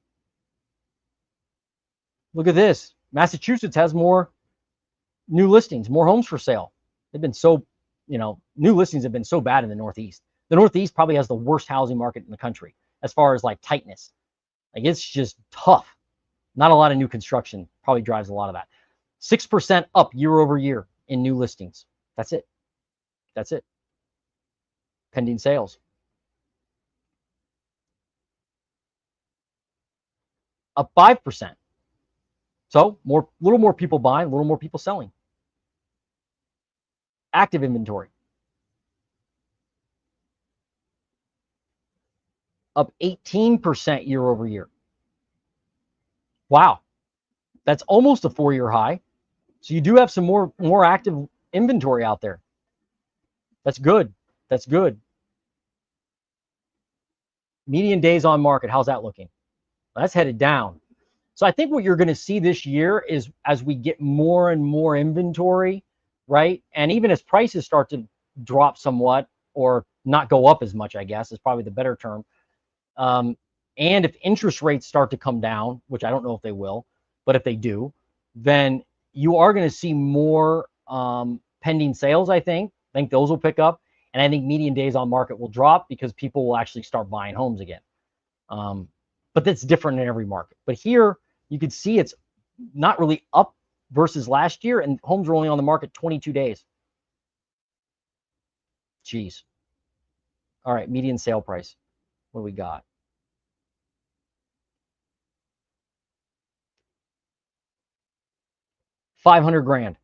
Speaker 1: Look at this. Massachusetts has more new listings, more homes for sale. They've been so, new listings have been so bad in the Northeast. The Northeast probably has the worst housing market in the country as far as like tightness. Like it's just tough. Not a lot of new construction probably drives a lot of that. 6% up year over year in new listings. That's it. That's it. Pending sales. Up 5%. So a little more people buying, a little more people selling. Active inventory. Up 18% year over year. Wow. That's almost a 4-year high. So you do have some more active inventory out there. That's good. That's good. Median days on market, how's that looking? That's headed down. So I think what you're going to see this year is as we get more and more inventory, right? And even as prices start to drop somewhat or not go up as much, I guess is probably the better term. And if interest rates start to come down, which I don't know if they will, but if they do, then you are going to see more pending sales, I think. I think those will pick up. And I think median days on market will drop because people will actually start buying homes again. But that's different in every market. But here, you can see it's not really up versus last year, and homes are only on the market 22 days. Jeez. All right, median sale price. What do we got? $500,000.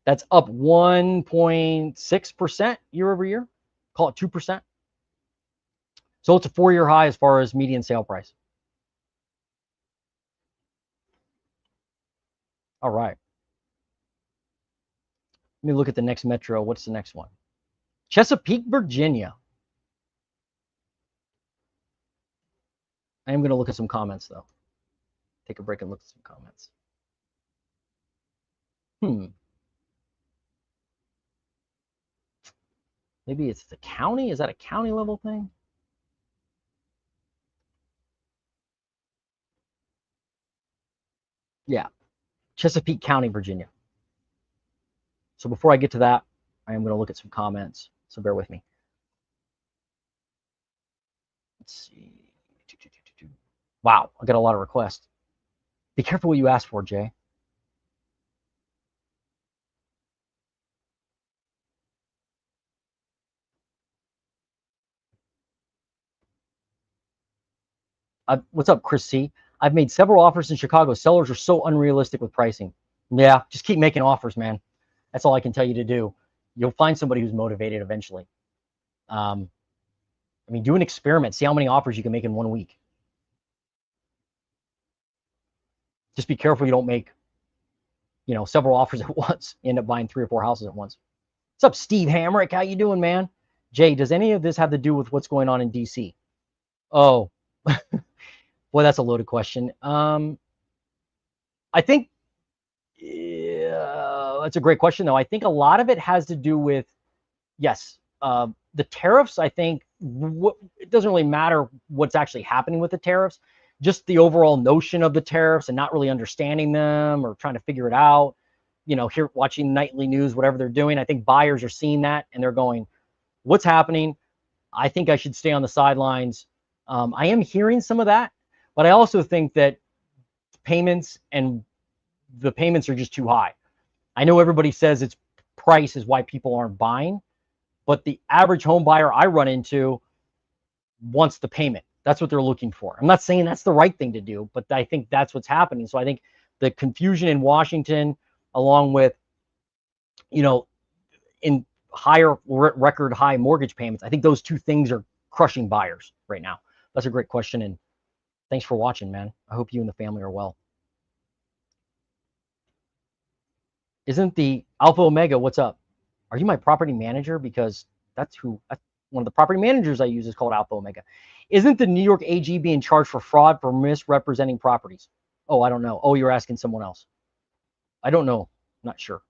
Speaker 1: That's up 1.6% year over year. Call it 2%. So it's a 4-year high as far as median sale price. All right. Let me look at the next metro. What's the next one? Chesapeake, Virginia. I am going to look at some comments, though. Take a break and look at some comments. Maybe it's the county. Is that a county level thing? Yeah. Chesapeake County, Virginia. So before I get to that, I am going to look at some comments. So bear with me. Let's see. Wow, I got a lot of requests. Be careful what you ask for, Jay. What's up, Chris C? I've made several offers in Chicago. Sellers are so unrealistic with pricing. Yeah, just keep making offers, man. That's all I can tell you to do. You'll find somebody who's motivated eventually. I mean, do an experiment. See how many offers you can make in 1 week. Just be careful you don't make, several offers at once. You end up buying 3 or 4 houses at once. What's up, Steve Hamrick? How you doing, man? Jay, does any of this have to do with what's going on in DC? Oh, boy, that's a loaded question. I think that's a great question, though. I think a lot of it has to do with, yes, the tariffs. I think it doesn't really matter what's actually happening with the tariffs. Just the overall notion of the tariffs and not really understanding them or trying to figure it out. Here watching nightly news, whatever they're doing. I think buyers are seeing that and they're going, "What's happening? I think I should stay on the sidelines." I am hearing some of that, but I also think that payments are just too high. I know everybody says it's price is why people aren't buying, but the average home buyer I run into wants the payment. That's what they're looking for. I'm not saying that's the right thing to do, but I think that's what's happening. So I think the confusion in Washington, along with, in higher record high mortgage payments, I think those two things are crushing buyers right now. That's a great question. And thanks for watching, man. I hope you and the family are well. Isn't the Alpha Omega, what's up? Are you my property manager? Because that's one of the property managers I use is called Alpha Omega. Isn't the New York AG being charged for fraud for misrepresenting properties? Oh, I don't know. Oh, you're asking someone else. I don't know. Not sure.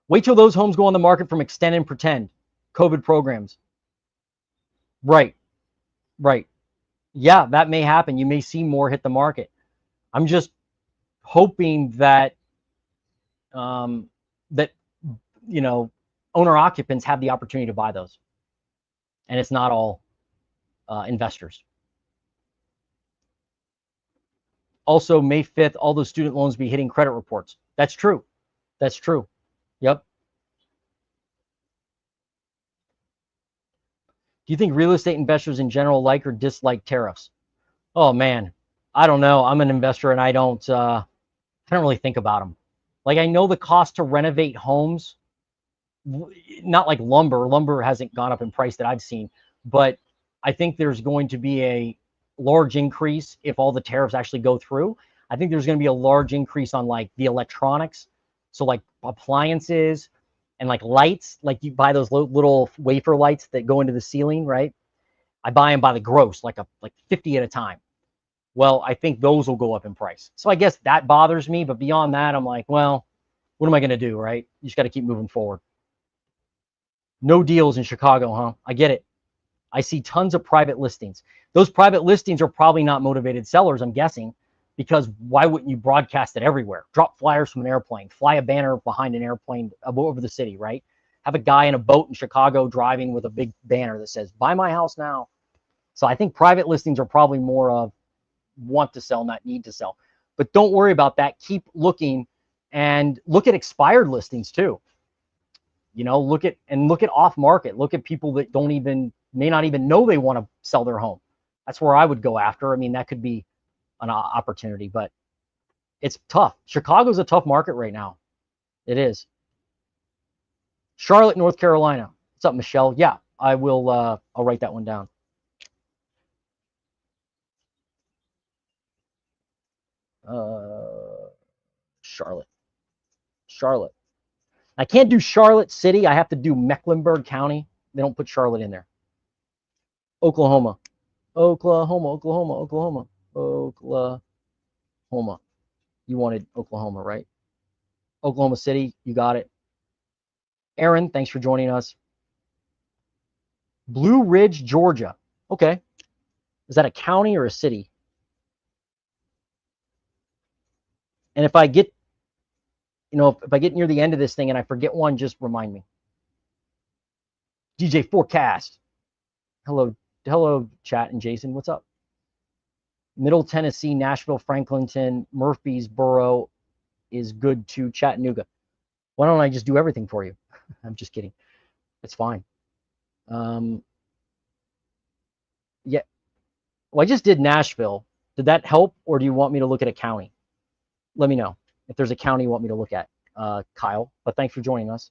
Speaker 1: Wait till those homes go on the market from extend and pretend COVID programs. Right. Yeah, that may happen. You may see more hit the market. I'm just hoping that owner occupants have the opportunity to buy those, and it's not all investors. Also, May 5th, all those student loans be hitting credit reports. That's true. Yep. Do you think real estate investors in general like or dislike tariffs? Oh man, I don't know. I'm an investor and I don't really think about them. Like, I know the cost to renovate homes, not like lumber. Lumber hasn't gone up in price that I've seen, but I think there's going to be a large increase if all the tariffs actually go through. I think there's going to be a large increase on like the electronics. So like appliances and like lights, like you buy those little wafer lights that go into the ceiling, right? I buy them by the gross, like 50 at a time. Well, I think those will go up in price. So I guess that bothers me. But beyond that, I'm like, well, what am I going to do, right? You just got to keep moving forward. No deals in Chicago, huh? I get it. I see tons of private listings. Those private listings are probably not motivated sellers, I'm guessing, because why wouldn't you broadcast it everywhere? Drop flyers from an airplane, fly a banner behind an airplane over the city, right? Have a guy in a boat in Chicago driving with a big banner that says, buy my house now. So I think private listings are probably more of want to sell, not need to sell. But don't worry about that. Keep looking and look at expired listings too. Look at off market. Look at people that may not even know they want to sell their home. That's where I would go after. I mean, that could be an opportunity, but it's tough. Chicago's a tough market right now. It is. Charlotte, North Carolina. What's up, Michelle? Yeah, I will. I'll write that one down. Charlotte. I can't do Charlotte City. I have to do Mecklenburg County. They don't put Charlotte in there. Oklahoma. You wanted Oklahoma, right? Oklahoma City. You got it. Aaron, thanks for joining us. Blue Ridge, Georgia. Okay. Is that a county or a city? And if I get, if I get near the end of this thing and I forget one, just remind me. DJ Forecast. Hello, chat and Jason. What's up? Middle Tennessee, Nashville, Franklinton, Murfreesboro is good to Chattanooga. Why don't I just do everything for you? I'm just kidding. It's fine. Yeah. Well, I just did Nashville. Did that help, or do you want me to look at a county? Let me know if there's a county you want me to look at, Kyle. But thanks for joining us.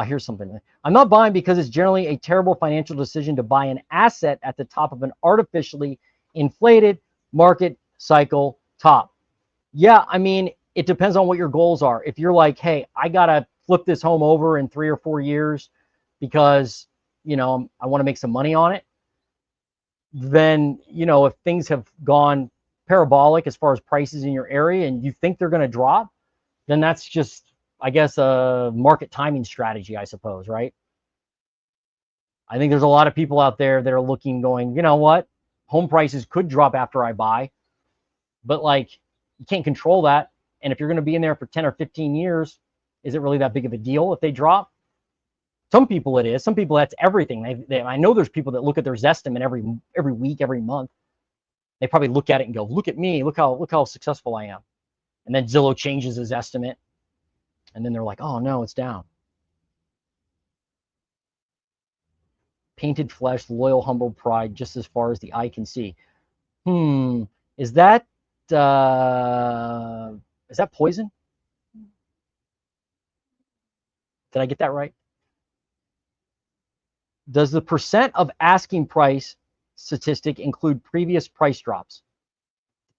Speaker 1: Here's something. I'm not buying because it's generally a terrible financial decision to buy an asset at the top of an artificially inflated market cycle top. Yeah, I mean, it depends on what your goals are. If you're like, hey, I got to flip this home over in 3 or 4 years because, I want to make some money on it, then, if things have gone parabolic as far as prices in your area and you think they're going to drop, then that's just, I guess, a market timing strategy, I suppose, right? I think there's a lot of people out there that are looking, going, you know what? Home prices could drop after I buy, but like, you can't control that. And if you're going to be in there for 10 or 15 years, is it really that big of a deal if they drop? Some people it is. Some people that's everything. I know there's people that look at their Zestimate every week, every month. They probably look at it and go, look at me, look how successful I am. And then Zillow changes his estimate. And then they're like, oh no, it's down. painted flesh, loyal, humble pride, just as far as the eye can see. Is that poison? Did I get that right? Does the percent of asking price statistic include previous price drops?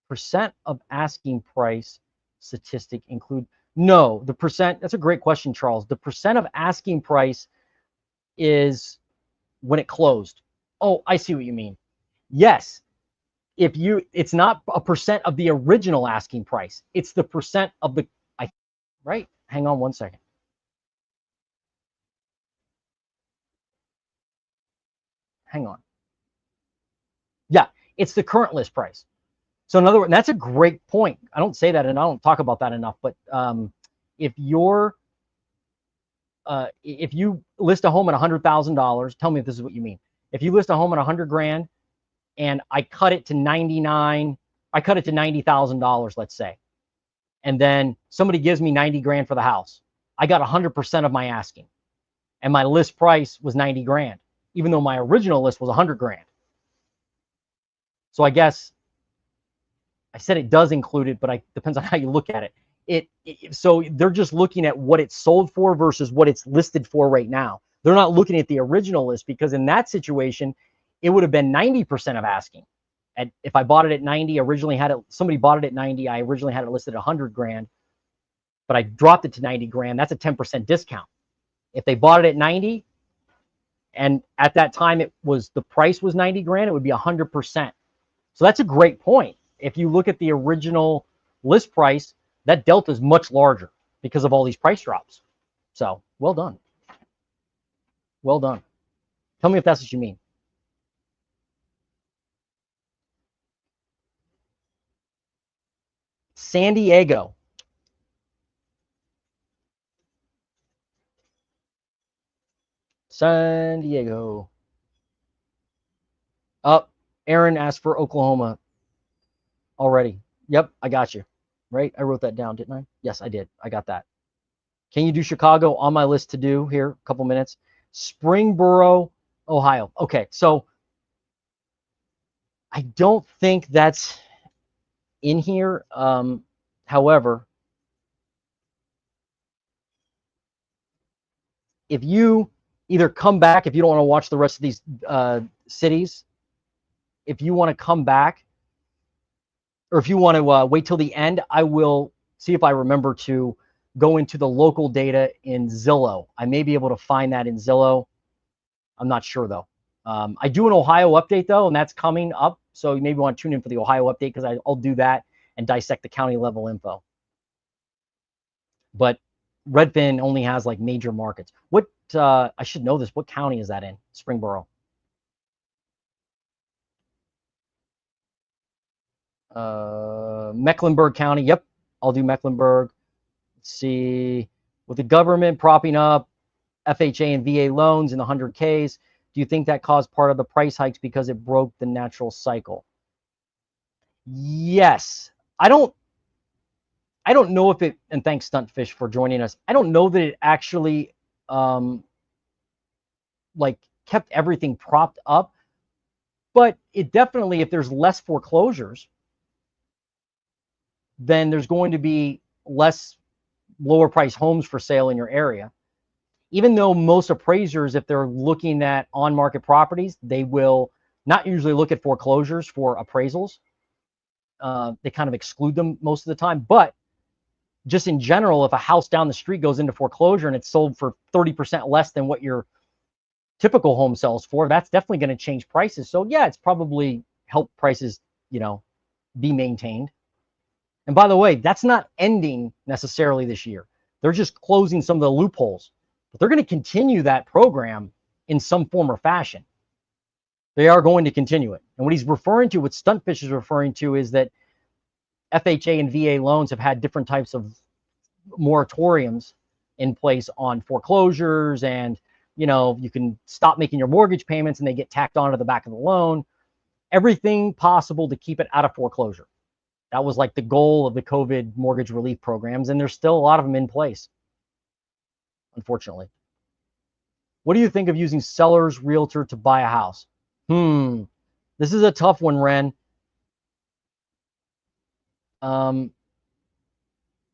Speaker 1: Percent of asking price statistic include? No, the percent, that's a great question, Charles. The percent of asking price is when it closed. Oh, I see what you mean. Yes. It's not a percent of the original asking price. It's the percent of the, right? Hang on one second. Hang on. Yeah, it's the current list price. So in other words, that's a great point. I don't say that and I don't talk about that enough, but if you list a home at $100,000, tell me if this is what you mean. If you list a home at 100 grand and I cut it to 99, I cut it to $90,000, let's say. And then somebody gives me 90 grand for the house. I got 100% of my asking. And my list price was 90 grand, even though my original list was 100 grand. So I guess I said it does include it, but it depends on how you look at it. So they're just looking at what it's sold for versus what it's listed for right now. They're not looking at the original list, because in that situation, it would have been 90% of asking. And if I bought it at 90, somebody bought it at 90, I originally had it listed at 100 grand, but I dropped it to 90 grand. That's a 10% discount. If they bought it at 90, and at that time the price was 90 grand, it would be 100%. So that's a great point. If you look at the original list price, that delta is much larger because of all these price drops. So well done. Well done. Tell me if that's what you mean. San Diego. San Diego. Aaron asked for Oklahoma already. Yep, I got you. Right? I wrote that down, didn't I? Yes, I did. I got that. Can you do Chicago? On my list to do here, a couple minutes. Springboro, Ohio. Okay, so I don't think that's in here. However, if you either come back, if you don't want to watch the rest of these cities, if you want to come back, or if you want to wait till the end, I will see if I remember to go into the local data in Zillow. I may be able to find that in Zillow. I'm not sure though. I do an Ohio update though, and that's coming up. So you maybe want to tune in for the Ohio update, because I'll do that and dissect the county level info. But Redfin only has like major markets. What I should know this. What county is that in? Springboro. Mecklenburg County. Yep, I'll do Mecklenburg. Let's see. With the government propping up FHA and VA loans in the 100Ks, do you think that caused part of the price hikes because it broke the natural cycle? Yes. I don't know if it, and thanks Stuntfish for joining us. I don't know that it actually like kept everything propped up, but it definitely, if there's less foreclosures, then there's going to be less lower price homes for sale in your area. Even though most appraisers, if they're looking at on-market properties, they will not usually look at foreclosures for appraisals. They kind of exclude them most of the time. But just in general, if a house down the street goes into foreclosure and it's sold for 30% less than what your typical home sells for, that's definitely going to change prices. So yeah, it's probably helped prices, be maintained. And by the way, that's not ending necessarily this year. They're just closing some of the loopholes. But they're going to continue that program in some form or fashion. They are going to continue it. And what he's referring to, what Stuntfish is referring to, is that FHA and VA loans have had different types of moratoriums in place on foreclosures, and you can stop making your mortgage payments and they get tacked onto the back of the loan. Everything possible to keep it out of foreclosure. That was like the goal of the COVID mortgage relief programs, and there's still a lot of them in place, unfortunately. What do you think of using seller's realtor to buy a house? This is a tough one, Ren.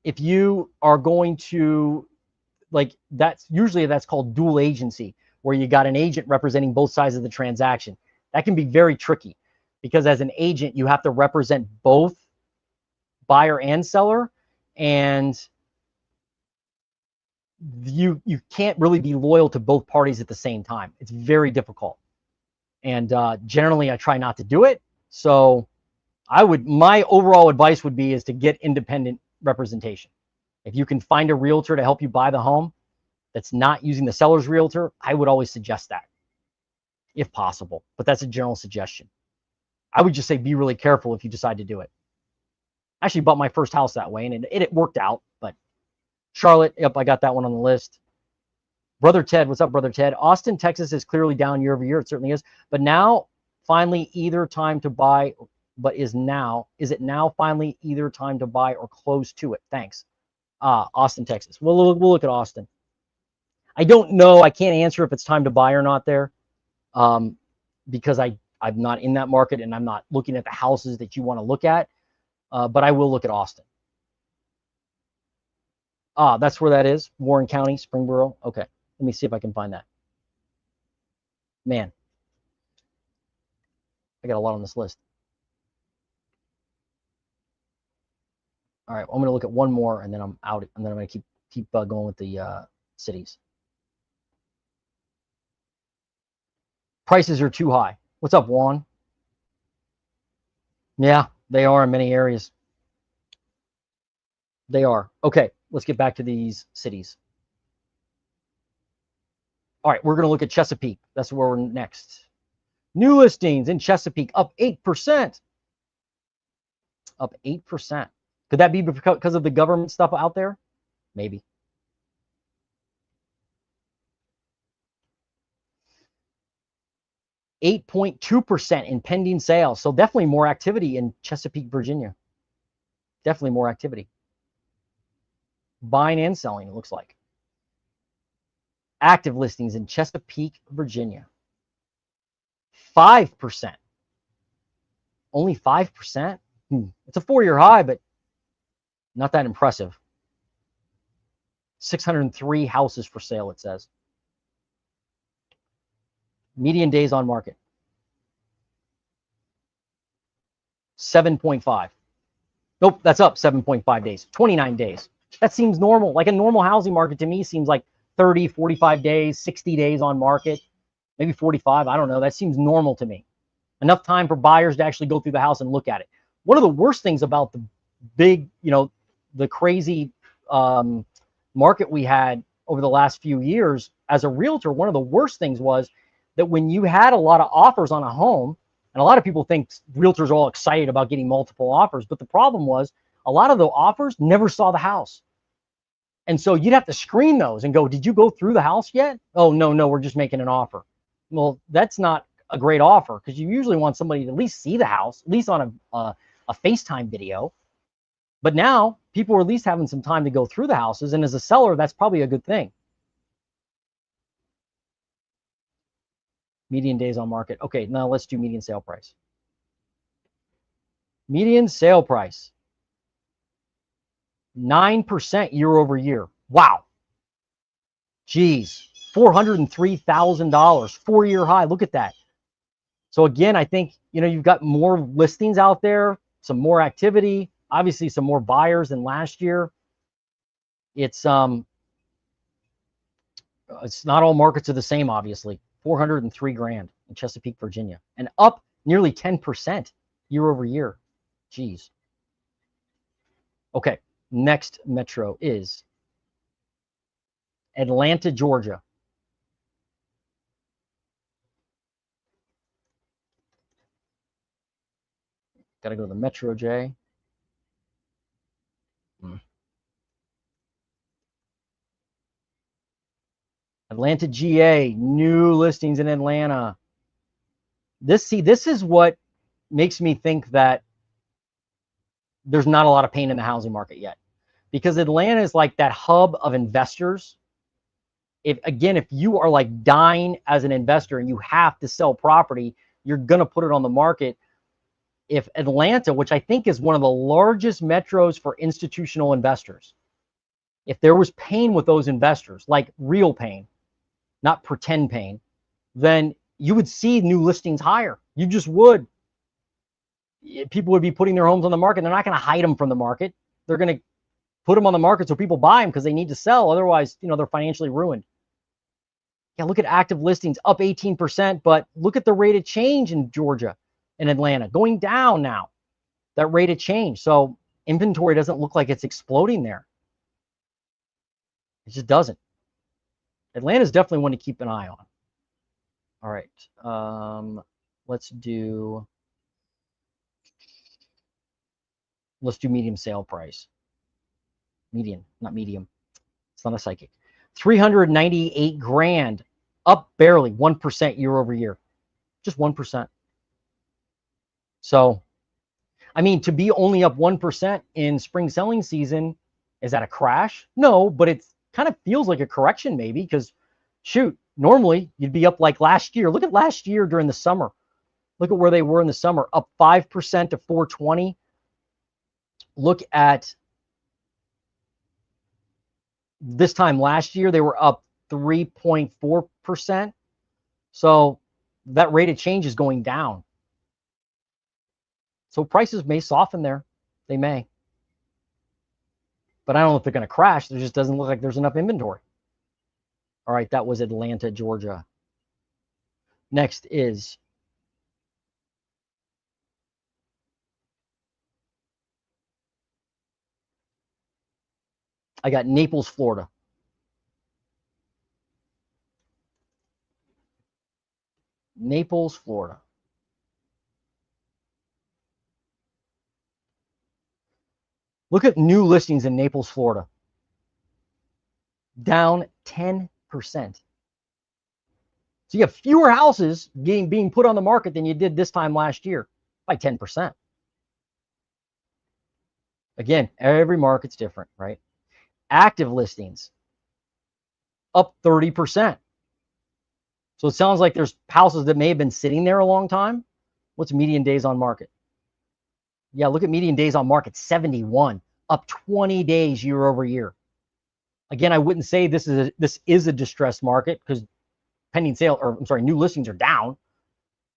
Speaker 1: If you are going to, like, that's called dual agency, where you got an agent representing both sides of the transaction. That can be very tricky because as an agent, you have to represent both buyer and seller, and you can't really be loyal to both parties at the same time. It's very difficult. And generally I try not to do it. So my overall advice would be is to get independent representation. If you can find a realtor to help you buy the home that's not using the seller's realtor, I would always suggest that if possible, but that's a general suggestion. I would just say be really careful if you decide to do it. I actually bought my first house that way, and it worked out. But Charlotte, yep, I got that one on the list. Brother Ted, what's up, Brother Ted? Austin, Texas is clearly down year over year. It certainly is. But now, finally, either time to buy, but is it now finally either time to buy or close to it? Thanks. Austin, Texas. We'll look at Austin. I don't know. I can't answer if it's time to buy or not there, because I'm not in that market and I'm not looking at the houses that you want to look at. But I will look at Austin. That's where that is. Warren County, Springboro. Okay. Let me see if I can find that. Man, I got a lot on this list. All right, I'm going to look at one more, and then I'm out, and then I'm going to keep going with the cities. Prices are too high. What's up, Juan? Yeah, they are in many areas. They are. Okay, let's get back to these cities. All right, we're going to look at Chesapeake. That's where we're next. New listings in Chesapeake up 8%. Up 8%. Could that be because of the government stuff out there? Maybe. %8.2% in pending sales. So definitely more activity in Chesapeake, Virginia. Definitely more activity. Buying and selling, it looks like. Active listings in Chesapeake, Virginia. 5%. Only 5%? It's a 4-year high, but not that impressive. 603 houses for sale, it says. Median days on market. 7.5. Nope, that's up 7.5 days. 29 days. That seems normal. Like a normal housing market to me seems like 30, 45 days, 60 days on market, maybe 45. I don't know. That seems normal to me. Enough time for buyers to actually go through the house and look at it. One of the worst things about the big, the crazy market we had over the last few years as a realtor, one of the worst things was that when you had a lot of offers on a home, and a lot of people think realtors are all excited about getting multiple offers, but the problem was a lot of the offers never saw the house. And so you'd have to screen those and go, did you go through the house yet? Oh, no, we're just making an offer. Well, that's not a great offer, because you usually want somebody to at least see the house, at least on a FaceTime video. But now people are at least having some time to go through the houses. And as a seller, that's probably a good thing. Median days on market. Okay, now let's do median sale price. Median sale price. 9% year over year. Wow. Geez. $403,000. 4-year high. Look at that. So again, I think, you've got more listings out there, some more activity, obviously some more buyers than last year. It's not all markets are the same, obviously. 403 grand in Chesapeake, Virginia, and up nearly 10% year over year. Geez. Okay, next metro is Atlanta, Georgia. Got to go to the Metro J. Atlanta, GA, new listings in Atlanta. This is what makes me think that there's not a lot of pain in the housing market yet, because Atlanta is like that hub of investors if you are like dying as an investor and you have to sell property, you're going to put it on the market. If Atlanta, which I think is one of the largest metros for institutional investors, if there was pain with those investors, like real pain, not pretend pain, then you would see new listings higher. You just would. People would be putting their homes on the market. They're not going to hide them from the market. They're going to put them on the market so people buy them because they need to sell. Otherwise, they're financially ruined. Yeah, look at active listings up 18%, but look at the rate of change in Georgia and Atlanta going down now. That rate of change. So inventory doesn't look like it's exploding there. It just doesn't. Atlanta is definitely one to keep an eye on. All right. Let's do medium sale price. Median, not medium. It's not a psychic. 398 grand, up barely 1% year over year. Just 1%. So, I mean, to be only up 1% in spring selling season, is that a crash? No, but it kind of feels like a correction maybe, because shoot, normally you'd be up like last year. Look at last year during the summer. Look at where they were in the summer, up 5% to 420. Look at this time last year, they were up 3.4%. So that rate of change is going down. So prices may soften there. They may. But I don't know if they're going to crash. There just doesn't look like there's enough inventory. All right, that was Atlanta, Georgia. Next is I got Naples, Florida. Naples, Florida. Look at new listings in Naples, Florida. Down 10%. So you have fewer houses being put on the market than you did this time last year by 10%. Again, every market's different, right? Active listings up 30%. So it sounds like there's houses that may have been sitting there a long time. What's median days on market? Yeah, look at median days on market, 71, up 20 days year over year. Again, I wouldn't say this is a distressed market because new listings are down.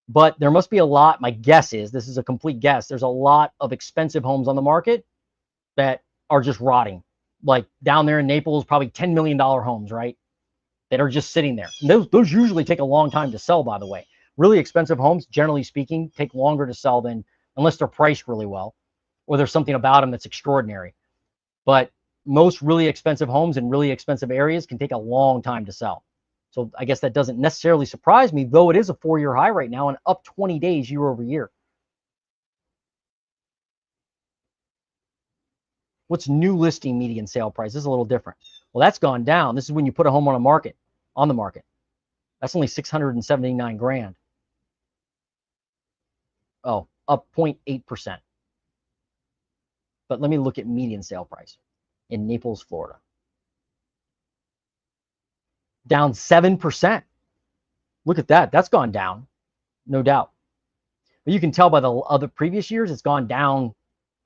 Speaker 1: But there must be a lot, my guess is, this is a complete guess, there's a lot of expensive homes on the market that are just rotting. Like down there in Naples, probably $10 million homes, right? That are just sitting there. And those usually take a long time to sell, by the way. Really expensive homes, generally speaking, take longer to sell than, unless they're priced really well, or there's something about them that's extraordinary. But most really expensive homes in really expensive areas can take a long time to sell. So I guess that doesn't necessarily surprise me, though it is a 4-year high right now and up 20 days year over year. What's new listing median sale price? This is a little different. Well, that's gone down. This is when you put a home on the market. That's only 679 grand. Oh, up 0.8%. But let me look at median sale price in Naples, Florida. Down 7%. Look at that. That's gone down, no doubt. But you can tell by the other previous years, it's gone down,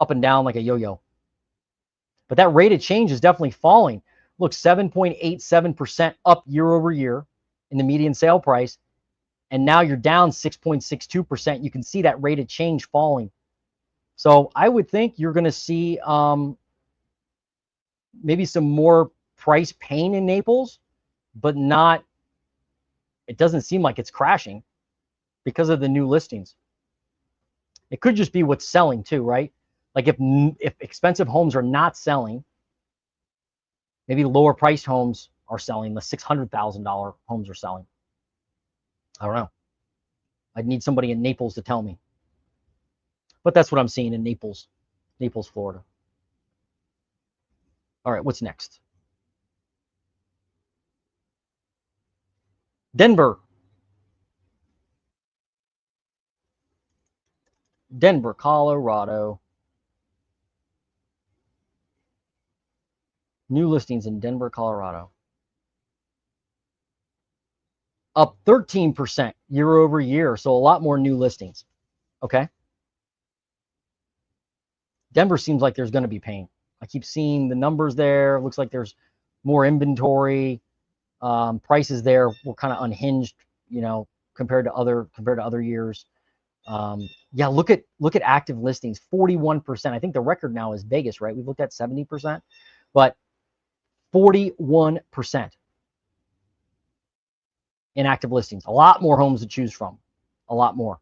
Speaker 1: up and down like a yo-yo. But that rate of change is definitely falling. Look, 7.87% up year over year in the median sale price. And now you're down 6.62%. You can see that rate of change falling. So I would think you're going to see maybe some more price pain in Naples, but not, it doesn't seem like it's crashing because of the new listings. It could just be what's selling too, right? Like if expensive homes are not selling, maybe lower priced homes are selling, the $600,000 homes are selling. I don't know. I'd need somebody in Naples to tell me. But that's what I'm seeing in Naples, Florida. All right, what's next? Denver, Colorado. New listings in Denver, Colorado. up 13% year over year. So a lot more new listings. Okay. Denver seems like there's going to be pain. I keep seeing the numbers there. It looks like there's more inventory. Prices there were kind of unhinged, you know, compared to other years. Yeah, look at active listings, 41%. I think the record now is Vegas, right? We've looked at 70%, but 41% in active listings. A lot more homes to choose from. A lot more.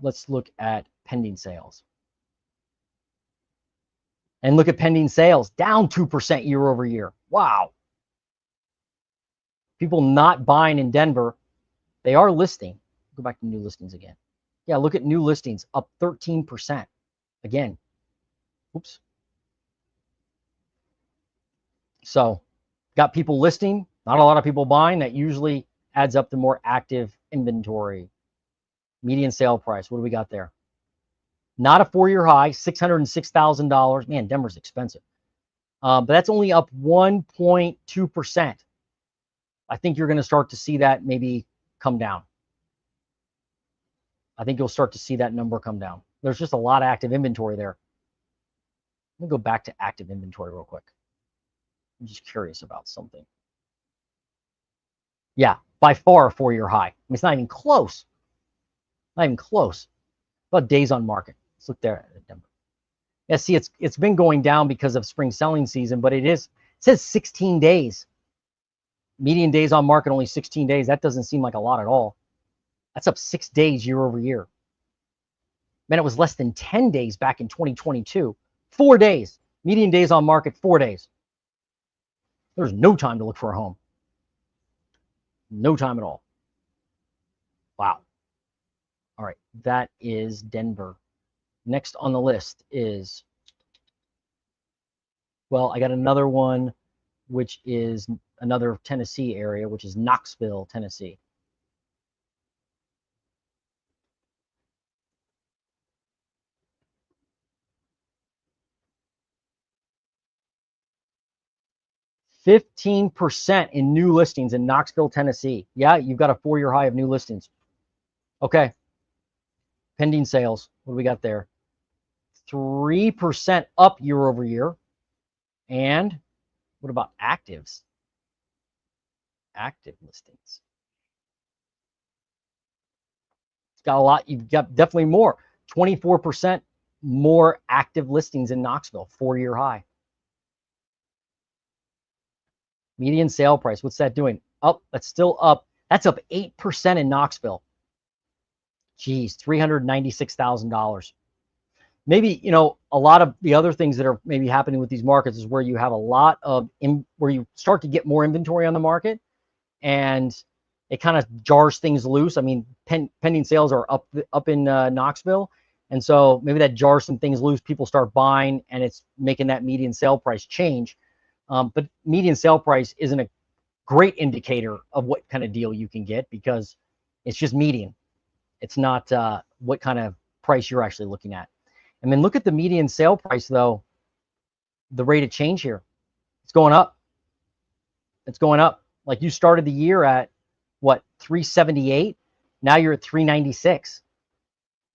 Speaker 1: Let's look at pending sales. And look at pending sales, down 2% year over year. Wow. People not buying in Denver. They are listing. Go back to new listings again. Yeah, look at new listings, up 13%. Again, oops. So got people listing, not a lot of people buying. That usually adds up to more active inventory. Median sale price, what do we got there? Not a 4-year high, $606,000. Man, Denver's expensive. But that's only up 1.2%. I think you're going to start to see that maybe come down. I think you'll start to see that number come down. There's just a lot of active inventory there. Let me go back to active inventory real quick. I'm just curious about something. Yeah, by far a 4-year high. I mean, it's not even close. Not even close. About days on market. Let's look there at Denver. Yeah, see, it's been going down because of spring selling season, but it says 16 days. Median days on market, only 16 days. That doesn't seem like a lot at all. That's up 6 days year over year. Man, it was less than 10 days back in 2022. 4 days. Median days on market, 4 days. There's no time to look for a home. No time at all. Wow. All right, that is Denver. Next on the list is, well, I got another one, which is another Tennessee area, which is Knoxville, Tennessee. %15 in new listings in Knoxville, Tennessee. Yeah, you've got a 4-year high of new listings. Okay. Pending sales. What do we got there? 3% up year over year. And what about actives? Active listings. It's got a lot. You've got definitely more. 24% more active listings in Knoxville, 4-year high. Median sale price, what's that doing? Up, that's still up. That's up 8% in Knoxville. Geez, $396,000. Maybe, you know, a lot of the other things that are maybe happening with these markets is where you have a lot of, where you start to get more inventory on the market and it kind of jars things loose. I mean, pending sales are up in Knoxville. And so maybe that jars some things loose. People start buying and it's making that median sale price change. But median sale price isn't a great indicator of what kind of deal you can get because it's just median. It's not what kind of price you're actually looking at. And then look at the median sale price, though. The rate of change here. It's going up. It's going up. Like you started the year at, what, 378? Now you're at 396.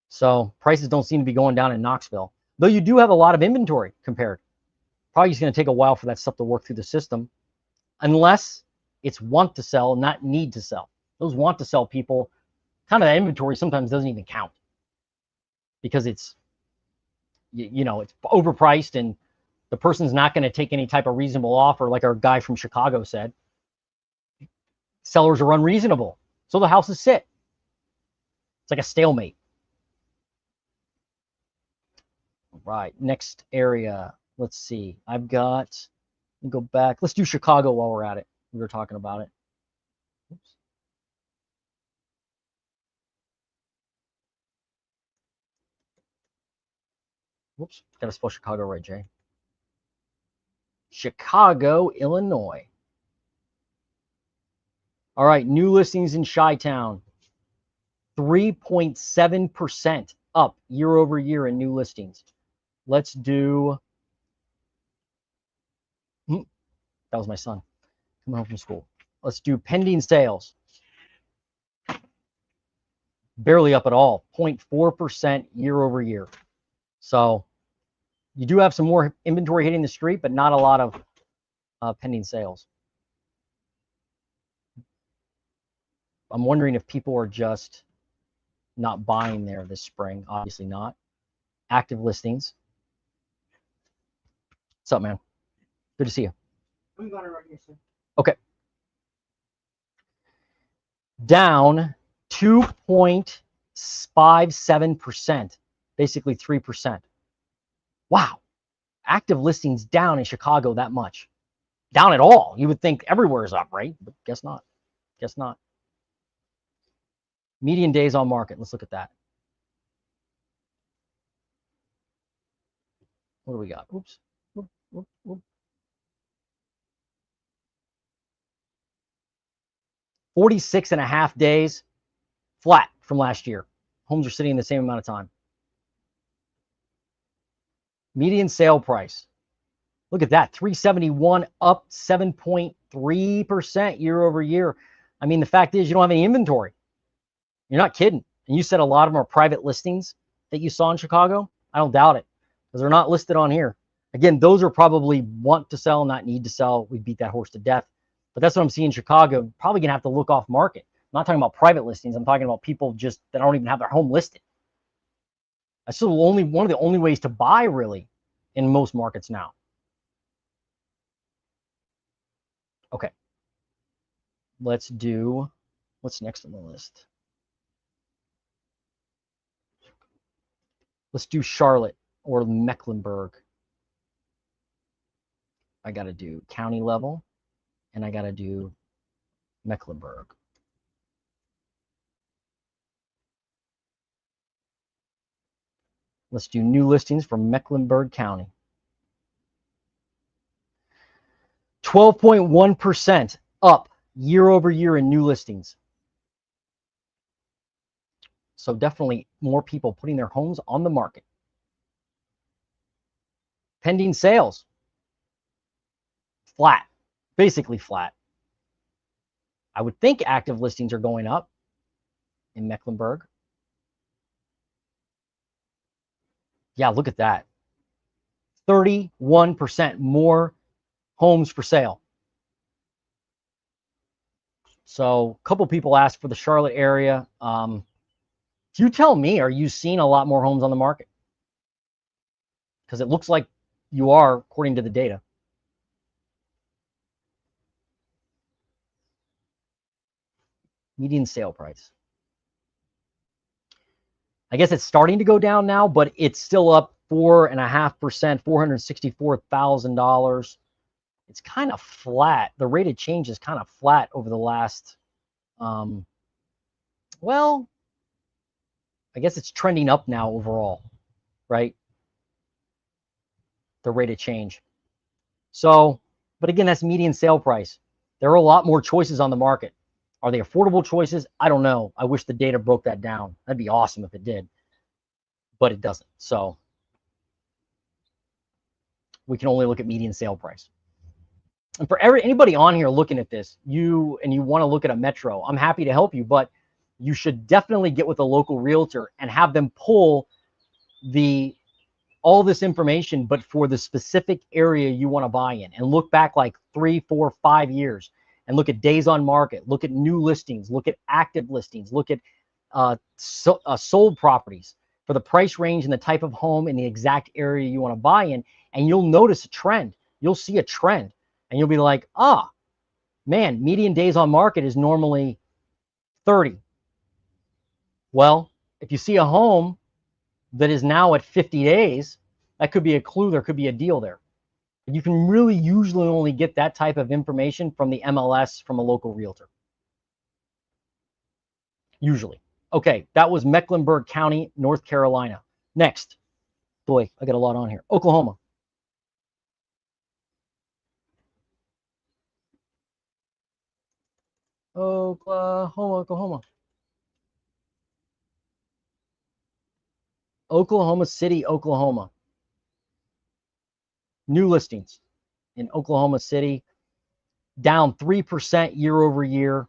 Speaker 1: So prices don't seem to be going down in Knoxville. Though you do have a lot of inventory compared. Probably just going to take a while for that stuff to work through the system. Unless it's want to sell, not need to sell. Those want to sell people, kind of that inventory sometimes doesn't even count. Because it's, you know, it's overpriced and the person's not going to take any type of reasonable offer, like our guy from Chicago said. Sellers are unreasonable. So the houses sit. It's like a stalemate. All right, next area. Let's see. I've got, let me go back. Let's do Chicago while we're at it. We were talking about it. Oops. Whoops, got to spell Chicago right, Jay. Chicago, Illinois. All right, new listings in Chi-Town. 3.7% up year over year in new listings. Let's do, that was my son. Coming home from school. Let's do pending sales. Barely up at all, 0.4% year over year. So you do have some more inventory hitting the street, but not a lot of pending sales. I'm wondering if people are just not buying there this spring. Obviously not. Active listings. What's up, man? Good to see you.
Speaker 2: I'm going right here, sir.
Speaker 1: Okay. Down 2.57%, basically 3%. Wow. Active listings down in Chicago that much. Down at all. You would think everywhere is up, right? But guess not. Guess not. Median days on market. Let's look at that. What do we got? Oops. Whoop, whoop, whoop. 46.5 days flat from last year. Homes are sitting the same amount of time. Median sale price. Look at that, 371, up 7.3% year over year. I mean, the fact is you don't have any inventory. You're not kidding. And you said a lot of them are private listings that you saw in Chicago. I don't doubt it, because they're not listed on here. Again, those are probably want to sell, not need to sell. We beat that horse to death. But that's what I'm seeing in Chicago. Probably going to have to look off market. I'm not talking about private listings. I'm talking about people just that don't even have their home listed. That's still one of the only ways to buy, really, in most markets now. Okay. Let's do, what's next on the list? Let's do Charlotte or Mecklenburg. I got to do county level, and I got to do Mecklenburg. Let's do new listings for Mecklenburg County. 12.1% up year over year in new listings. So definitely more people putting their homes on the market. Pending sales. Flat, basically flat. I would think active listings are going up in Mecklenburg. Yeah, look at that. 31% more homes for sale. So a couple people asked for the Charlotte area. You tell me, are you seeing a lot more homes on the market? Because it looks like you are, according to the data. Median sale price. I guess it's starting to go down now, but it's still up 4.5%, $464,000. It's kind of flat. The rate of change is kind of flat over the last, well, I guess it's trending up now overall, right? The rate of change. So, but again, that's median sale price. There are a lot more choices on the market. Are they affordable choices? I don't know. I wish the data broke that down. That'd be awesome if it did, but it doesn't. So we can only look at median sale price. And for anybody on here looking at this, you want to look at a metro, I'm happy to help you, but you should definitely get with a local realtor and have them pull all this information, but for the specific area you want to buy in, and look back like 3, 4, 5 years and look at days on market, look at new listings, look at active listings, look at sold properties for the price range and the type of home in the exact area you want to buy in. And you'll notice a trend. You'll see a trend and you'll be like, man, median days on market is normally 30. Well, if you see a home that is now at 50 days, that could be a clue. There could be a deal there. But you can really usually only get that type of information from the MLS, from a local realtor. Usually. Okay, that was Mecklenburg County, North Carolina. Next. Boy, I got a lot on here. Oklahoma. Oklahoma. Oklahoma City, Oklahoma. New listings in Oklahoma City. down 3% year over year.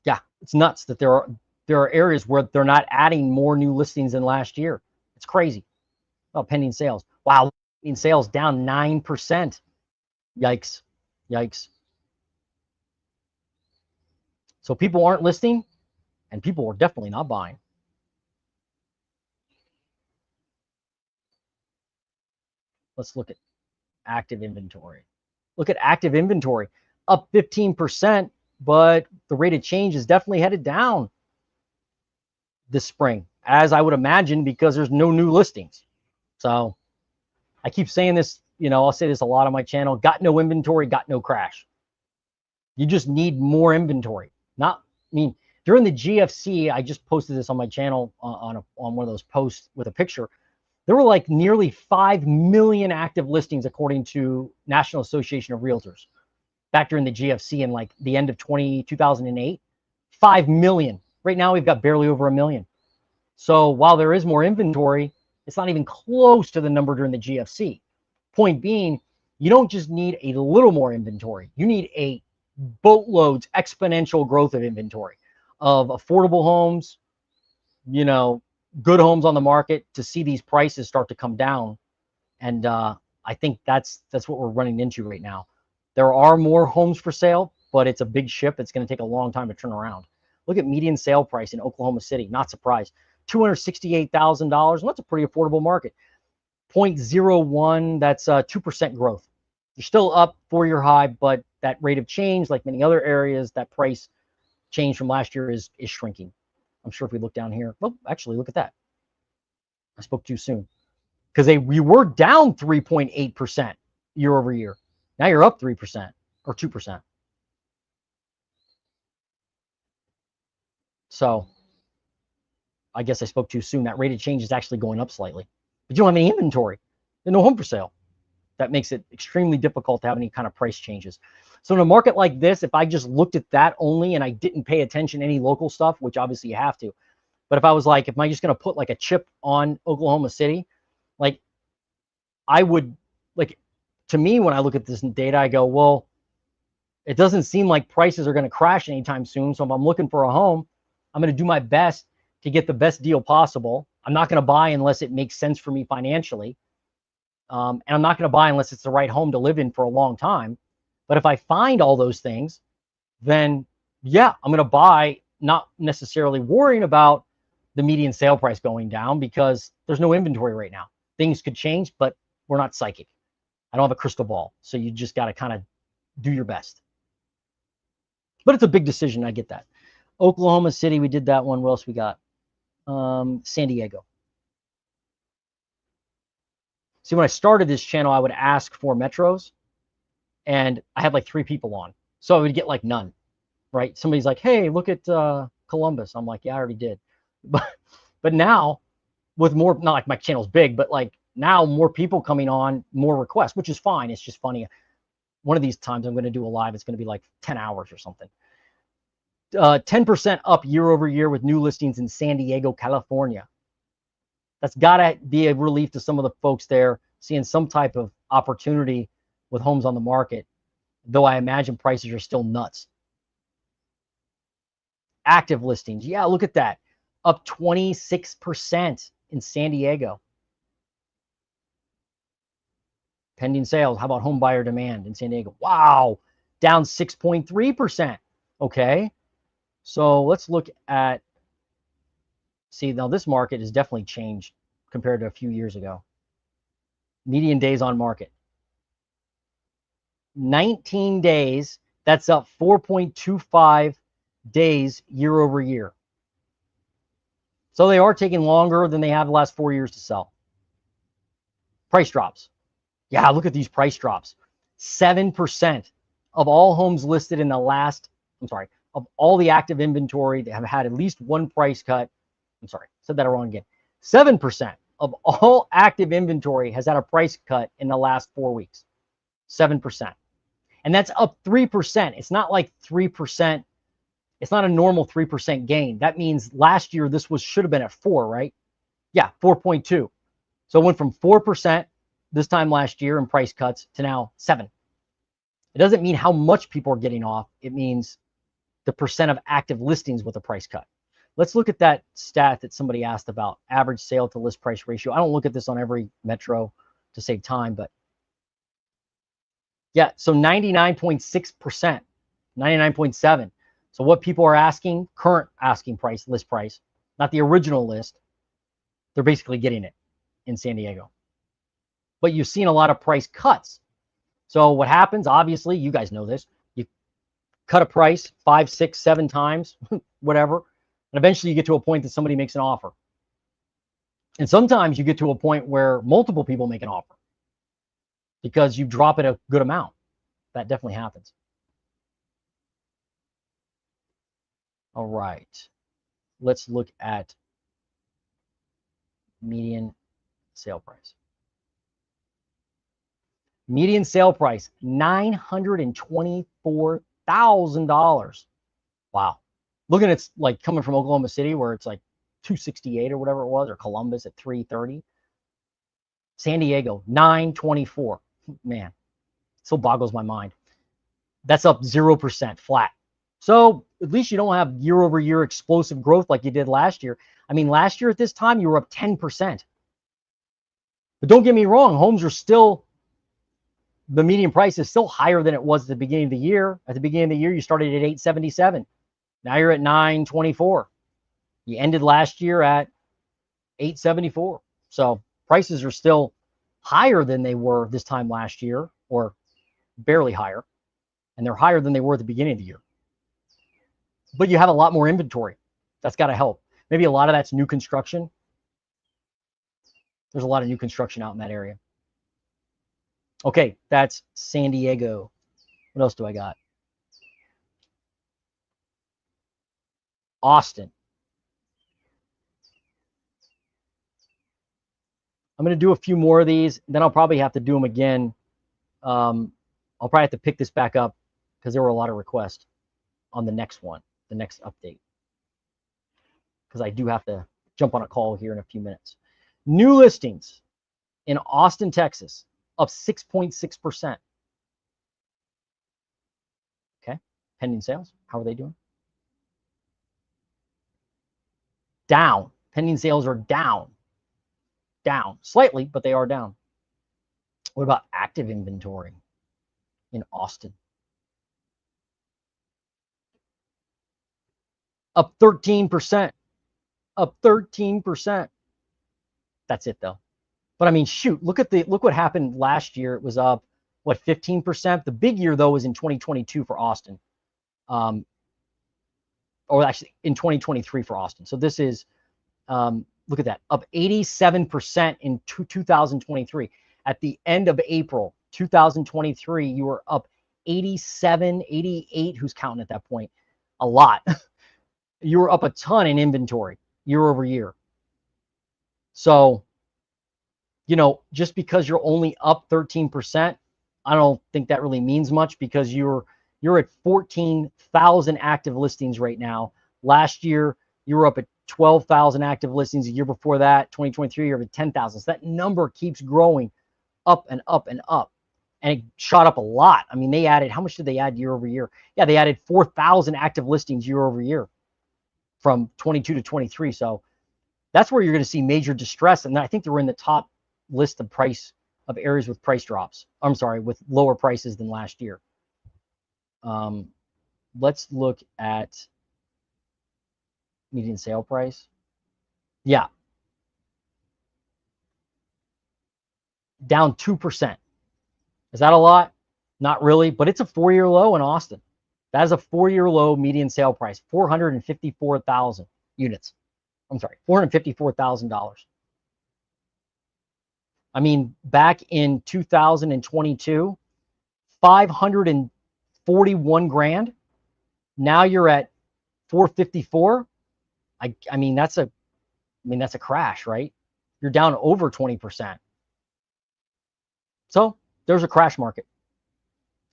Speaker 1: Yeah, it's nuts that there are areas where they're not adding more new listings than last year. It's crazy. Oh, pending sales. Wow, pending sales down 9%. Yikes. Yikes. So people aren't listing, and people are definitely not buying. Let's look at active inventory. Look at active inventory, up 15%, but the rate of change is definitely headed down this spring, as I would imagine, because there's no new listings. So I keep saying this, I'll say this a lot on my channel: got no inventory, got no crash. You just need more inventory. During the GFC, I just posted this on my channel on one of those posts with a picture. There were like nearly 5 million active listings, according to National Association of Realtors, back during the GFC in like the end of 2008. 5 million. Right now, we've got barely over 1 million. So while there is more inventory, it's not even close to the number during the GFC. Point being, you don't just need a little more inventory. You need a boatloads, exponential growth of inventory, of affordable homes, good homes on the market, to see these prices start to come down. And I think that's what we're running into right now. There are more homes for sale, but it's a big ship. It's going to take a long time to turn around. Look at median sale price in Oklahoma City. Not surprised. $268,000. And that's a pretty affordable market. 0.01, that's 2% growth. You're still up 4-year high, but that rate of change, like many other areas, that price change from last year is shrinking. I'm sure if we look down here, well, actually, look at that. I spoke too soon, because we were down 3.8% year over year. Now you're up 3% or 2%. So I guess I spoke too soon. That rate of change is actually going up slightly, but you don't have any inventory. There's no home for sale. That makes it extremely difficult to have any kind of price changes. So in a market like this, if I just looked at that only and I didn't pay attention to any local stuff, which obviously you have to, but if I was like, am I just going to put like a chip on Oklahoma City? Like, I would, like, to me, when I look at this data, I go, well, it doesn't seem like prices are going to crash anytime soon. So if I'm looking for a home, I'm going to do my best to get the best deal possible. I'm not going to buy unless it makes sense for me financially. And I'm not going to buy unless it's the right home to live in for a long time. But if I find all those things, then yeah, I'm going to buy, not necessarily worrying about the median sale price going down, because there's no inventory right now. Things could change, but we're not psychic. I don't have a crystal ball. So you just got to kind of do your best. But it's a big decision. I get that. Oklahoma City, we did that one. What else we got? San Diego. See, when I started this channel, I would ask for metros, and I had like 3 people on. So I would get like none, right? Somebody's like, hey, look at Columbus. I'm like, yeah, I already did. But now, with more, not like my channel's big, but like now more people coming on, more requests, which is fine. It's just funny. One of these times I'm going to do a live. It's going to be like 10 hours or something. 10% up year over year with new listings in San Diego, California. That's got to be a relief to some of the folks there, seeing some type of opportunity with homes on the market, though I imagine prices are still nuts. Active listings. Yeah, look at that. Up 26% in San Diego. Pending sales. How about home buyer demand in San Diego? Wow, down 6.3%. Okay, so let's look at, see, now this market has definitely changed compared to a few years ago. Median days on market. 19 days, that's up 4.25 days year over year. So they are taking longer than they have the last 4 years to sell. Price drops. Yeah, look at these price drops. 7% of all homes listed in the last, of all the active inventory that have had at least one price cut. Said that wrong again. 7% of all active inventory has had a price cut in the last 4 weeks. 7%. And that's up 3%. It's not like 3%. It's not a normal 3% gain. That means last year this should have been at 4, right? Yeah, 4.2. So it went from 4% this time last year in price cuts to now 7. It doesn't mean how much people are getting off. It means the percent of active listings with a price cut. Let's look at that stat that somebody asked about, average sale to list price ratio. I don't look at this on every metro to save time, but yeah, so 99.6%, 99.7. So what people are asking, current asking price, list price, not the original list, they're basically getting it in San Diego. But you've seen a lot of price cuts. So what happens, obviously, you guys know this, you cut a price 5, 6, 7 times, whatever, and eventually you get to a point that somebody makes an offer. And sometimes you get to a point where multiple people make an offer because you drop it a good amount. That definitely happens. All right. Let's look at median sale price. Median sale price, $924,000. Wow. Looking at like coming from Oklahoma City where it's like 268 or whatever it was, or Columbus at 330. San Diego, 924. Man, it still boggles my mind. That's up 0% flat. So at least you don't have year over year explosive growth like you did last year. I mean, last year at this time, you were up 10%. But don't get me wrong, homes are still, the median price is still higher than it was at the beginning of the year. At the beginning of the year, you started at 877. Now you're at 924. You ended last year at 874. So prices are still higher than they were this time last year, or barely higher. And they're higher than they were at the beginning of the year. But you have a lot more inventory. That's got to help. Maybe a lot of that's new construction. There's a lot of new construction out in that area. Okay, that's San Diego. What else do I got? Austin. I'm going to do a few more of these. Then I'll probably have to do them again. I'll probably have to pick this back up because there were a lot of requests on the next one, the next update. Because I do have to jump on a call here in a few minutes. New listings in Austin, Texas, up 6.6%. Okay. Pending sales, how are they doing? Down. Pending sales are down. Down slightly, but they are down. What about active inventory in Austin? Up 13%. Up 13%. That's it though. But I mean, shoot, look what happened last year. It was up, what, 15%? The big year though was in 2022 for Austin. Or actually in 2023 for Austin. So this is, look at that, up 87% in 2023. At the end of April 2023, you were up 87, 88. Who's counting at that point? A lot. You were up a ton in inventory year over year. So, you know, just because you're only up 13%, I don't think that really means much because you're at 14,000 active listings right now. Last year, you were up at 12,000 active listings. The year before that, 2023, you're at 10,000. So that number keeps growing up and up and up. And it shot up a lot. I mean, they added, how much did they add year over year? Yeah, they added 4,000 active listings year over year from 22 to 23. So that's where you're going to see major distress. And I think they're in the top list of areas with price drops. I'm sorry, with lower prices than last year. Let's look at median sale price. Yeah. Down 2%. Is that a lot? Not really, but it's a 4-year low in Austin. That is a 4-year low median sale price, 454,000 units. I'm sorry, $454,000. I mean, back in 2022, 541 grand. Now you're at 454. I mean, that's a crash, right? You're down over 20%. So there's a crash market.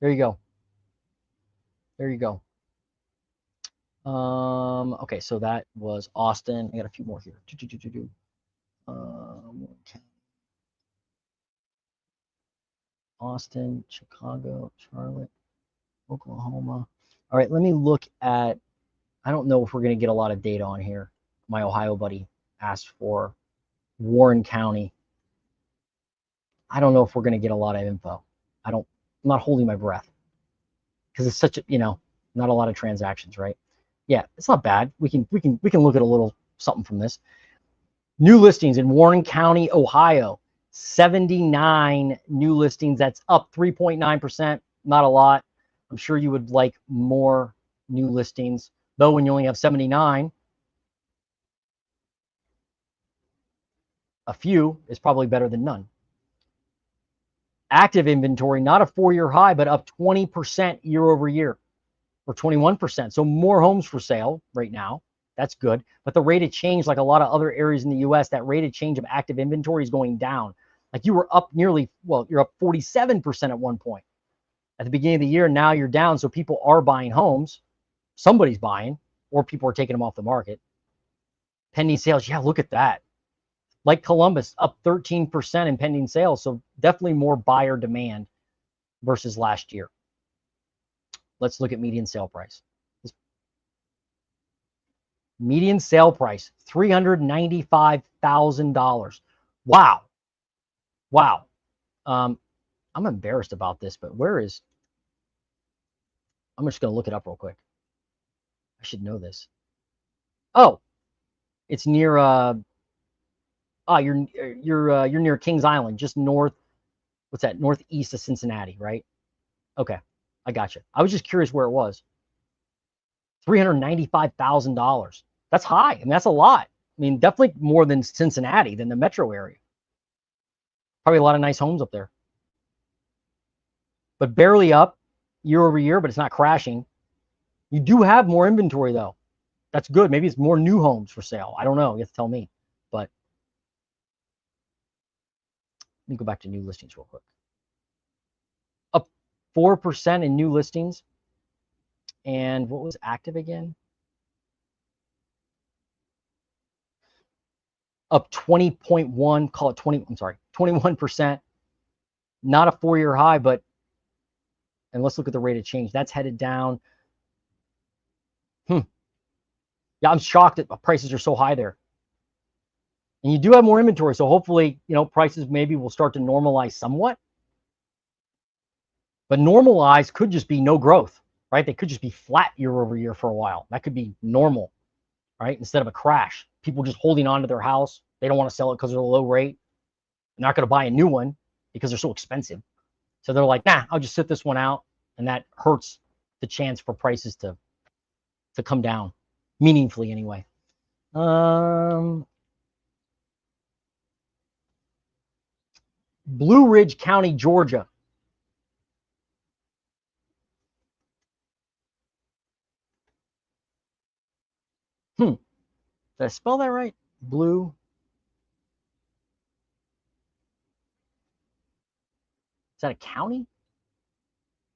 Speaker 1: There you go. There you go. Okay, so that was Austin. I got a few more here. Austin, Chicago, Charlotte. Oklahoma. All right, let me look at, I don't know if we're going to get a lot of data on here. My Ohio buddy asked for Warren County. I don't know if we're going to get a lot of info. I'm not holding my breath because it's such a, not a lot of transactions, right? Yeah, it's not bad. We can look at a little something from this. New listings in Warren County, Ohio, 79 new listings. That's up 3.9%. Not a lot. I'm sure you would like more new listings, though when you only have 79, a few is probably better than none. Active inventory, not a 4-year high, but up 20% year over year, or 21%. So more homes for sale right now. That's good. But the rate of change, like a lot of other areas in the US, that rate of change of active inventory is going down. Like you were up nearly, well, you're up 47% at one point at the beginning of the year. Now you're down. So people are buying homes. Somebody's buying, or people are taking them off the market. Pending sales. Yeah, look at that. Like Columbus, up 13% in pending sales. So definitely more buyer demand versus last year. Let's look at median sale price. Median sale price, $395,000. Wow. Wow. I'm embarrassed about this, but where is, I'm just going to look it up real quick. I should know this. Oh, it's near, you're near Kings Island, just north, what's that, northeast of Cincinnati, right? Okay, I got you. I was just curious where it was. $395,000. That's high. I mean, that's a lot. I mean, definitely more than Cincinnati, than the metro area. Probably a lot of nice homes up there. But barely up year over year, but it's not crashing. You do have more inventory, though. That's good. Maybe it's more new homes for sale. I don't know. You have to tell me. But let me go back to new listings real quick. Up 4% in new listings. And what was active again? Up 20.1, call it 20, I'm sorry, 21%. Not a 4-year high, but, and let's look at the rate of change. That's headed down. Yeah, I'm shocked that prices are so high there. And you do have more inventory, so hopefully, prices maybe will start to normalize somewhat. But normalize could just be no growth, right? They could just be flat year over year for a while. That could be normal, right? Instead of a crash. People just holding on to their house. They don't want to sell it because they're a low rate. They're not going to buy a new one because they're so expensive. So they're like, nah, I'll just sit this one out. And that hurts the chance for prices to come down meaningfully anyway. Blue Ridge County, Georgia. Did I spell that right? Blue. Is that a county?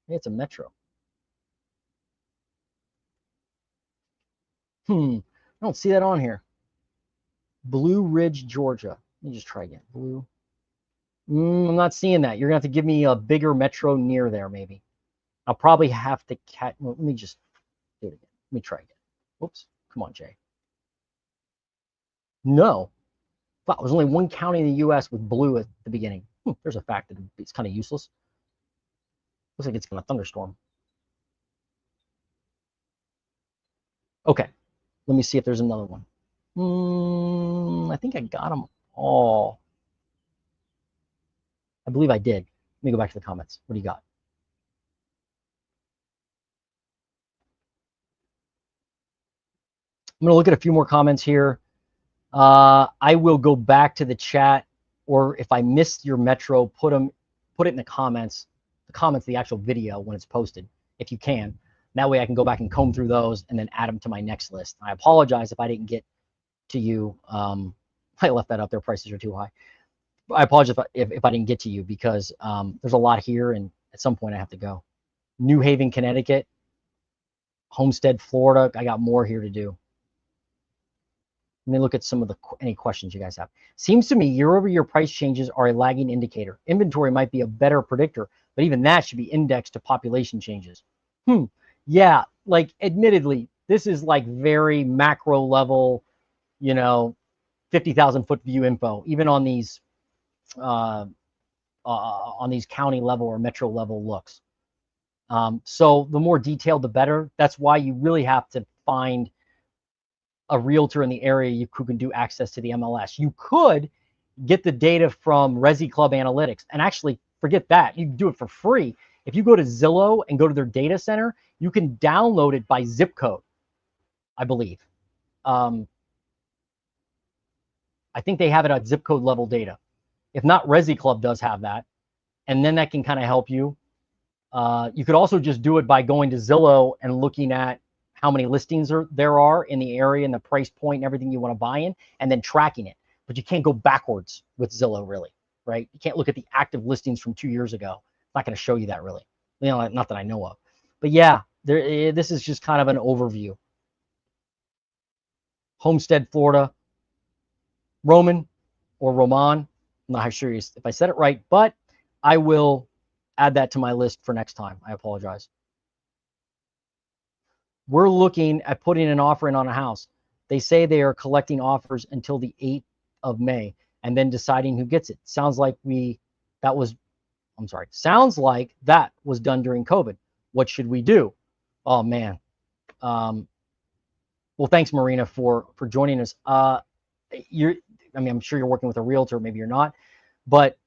Speaker 1: Maybe it's a metro. I don't see that on here. Blue Ridge, Georgia. Let me just try again. Blue. I'm not seeing that. You're going to have to give me a bigger metro near there, maybe. I'll probably have to catch. Well, let me just do it again. Let me try again. Whoops. Come on, Jay. No. Wow, there's only one county in the U.S. with blue at the beginning. There's a fact that it's kind of useless. Looks like it's going to thunderstorm. Okay. Let me see if there's another one. I think I got them all. I believe I did. Let me go back to the comments. What do you got? I'm going to look at a few more comments here. I will go back to the chat, or if I missed your metro, put it in the comments. The actual video when it's posted, if you can. That way I can go back and comb through those and then add them to my next list. I apologize if I didn't get to you. I left that up there. Prices are too high. I apologize if I didn't get to you because there's a lot here, and at some point I have to go. New Haven, Connecticut, Homestead, Florida. I got more here to do. Let me look at some of any questions you guys have. Seems to me year-over-year price changes are a lagging indicator. Inventory might be a better predictor, but even that should be indexed to population changes. Yeah, like admittedly, this is like very macro level, you know, 50,000 foot view info, even uh, on these county level or metro level looks. So the more detailed, the better. That's why you really have to find a realtor in the area who can do access to the MLS. You could get the data from Resi Club Analytics, and actually forget that. You can do it for free. If you go to Zillow and go to their data center, you can download it by zip code, I believe. Um, I think they have it at zip code level data. If not, Resi Club does have that, and then that can kind of help you. You could also just do it by going to Zillow and looking at how many listings there are in the area and the price point and everything you want to buy in, and then tracking it. But you can't go backwards with Zillow, really, right? You can't look at the active listings from 2 years ago. It's not going to show you that, really. You know, not that I know of. But yeah, this is just kind of an overview. Homestead, Florida. Roman or Roman. I'm not sure if I said it right, but I will add that to my list for next time. I apologize. We're looking at putting an offer in on a house. They say they are collecting offers until the 8th of May and then deciding who gets it. Sounds like sounds like that was done during COVID. What should we do? Oh man. Well, thanks, Marina, for joining us. I'm sure you're working with a realtor, maybe you're not, but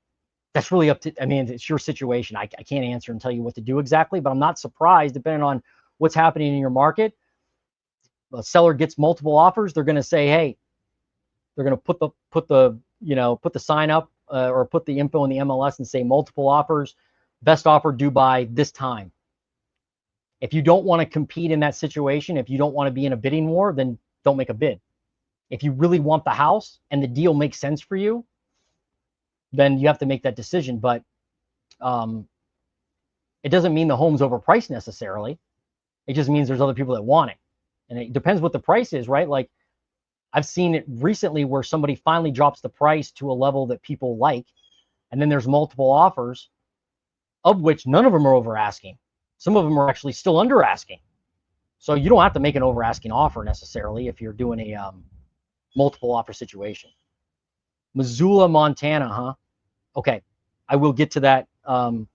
Speaker 1: that's really up to, it's your situation. I can't answer and tell you what to do exactly, but I'm not surprised, depending on what's happening in your market. A seller gets multiple offers, they're going to say, hey, they're going to put the sign up or put the info in the MLS and say multiple offers, best offer due by this time. If you don't want to compete in that situation, if you don't want to be in a bidding war, then don't make a bid. If you really want the house and the deal makes sense for you, then you have to make that decision. But it doesn't mean the home's overpriced necessarily. It just means there's other people that want it. And it depends what the price is, right? Like I've seen it recently where somebody finally drops the price to a level that people like, and then there's multiple offers, of which none of them are over asking. Some of them are actually still under asking. So you don't have to make an over asking offer necessarily if you're doing a multiple offer situation. Missoula, Montana, huh? Okay, I will get to that on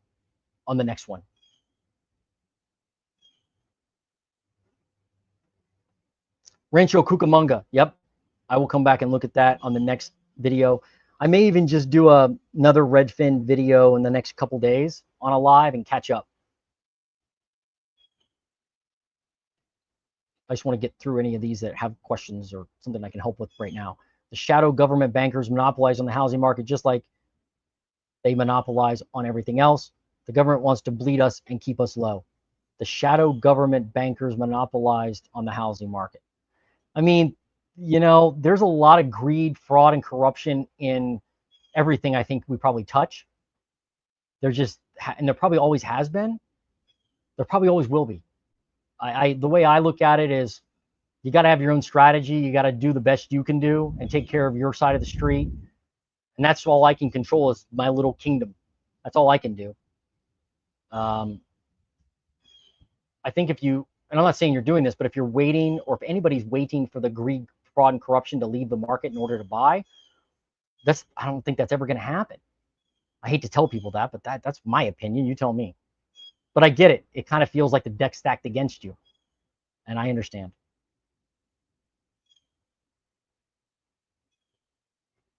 Speaker 1: the next one. Rancho Cucamonga, yep. I will come back and look at that on the next video. I may even just do another Redfin video in the next couple days on a live and catch up. I just want to get through any of these that have questions or something I can help with right now. The shadow government bankers monopolize on the housing market just like they monopolize on everything else. The government wants to bleed us and keep us low. The shadow government bankers monopolized on the housing market. I mean, there's a lot of greed, fraud, and corruption in everything I think we probably touch. And there probably always has been. There probably always will be. The way I look at it is you got to have your own strategy. You got to do the best you can do and take care of your side of the street. And that's all I can control is my little kingdom. That's all I can do. I think and I'm not saying you're doing this, but if you're waiting or if anybody's waiting for the greed, fraud, and corruption to leave the market in order to buy, I don't think that's ever going to happen. I hate to tell people that, but that's my opinion. You tell me. But I get it. It kind of feels like the deck stacked against you. And I understand.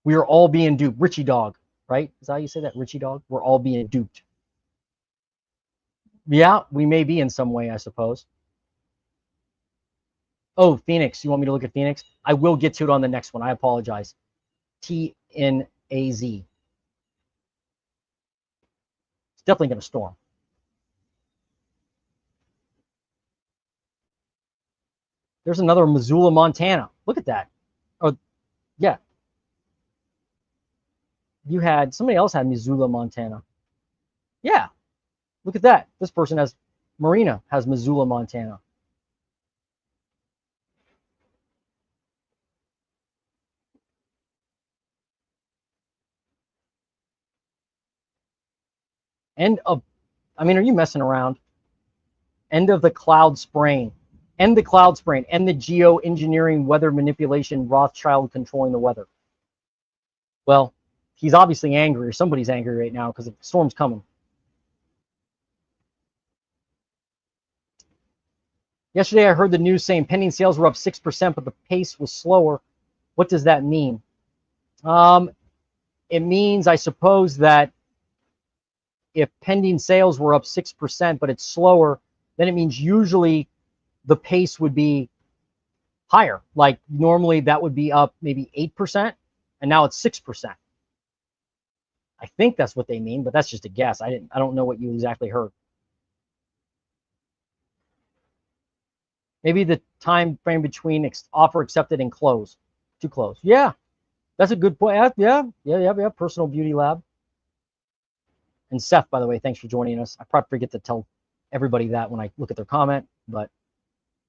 Speaker 1: We are all being duped. Richie dog, right? Is that how you say that? Richie dog? We're all being duped. Yeah, we may be in some way, I suppose. Oh, Phoenix. You want me to look at Phoenix? I will get to it on the next one. I apologize. TNAZ. It's definitely going to storm. There's another Missoula, Montana. Look at that. Oh, yeah. Somebody else had Missoula, Montana. Yeah. Look at that. This person Marina has Missoula, Montana. Are you messing around? End of the cloud spraying. End the cloud spraying. End the geoengineering, weather manipulation, Rothschild controlling the weather. Well, he's obviously angry, or somebody's angry right now because the storm's coming. Yesterday, I heard the news saying pending sales were up 6%, but the pace was slower. What does that mean? It means, I suppose, that if pending sales were up 6%, but it's slower, then it means usually the pace would be higher. Like normally that would be up maybe 8%, and now it's 6%. I think that's what they mean, but that's just a guess. I don't know what you exactly heard. Maybe the time frame between offer accepted and close, to close. Yeah, that's a good point. Yeah. Personal Beauty Lab. And Seth, by the way, thanks for joining us. I probably forget to tell everybody that when I look at their comment, but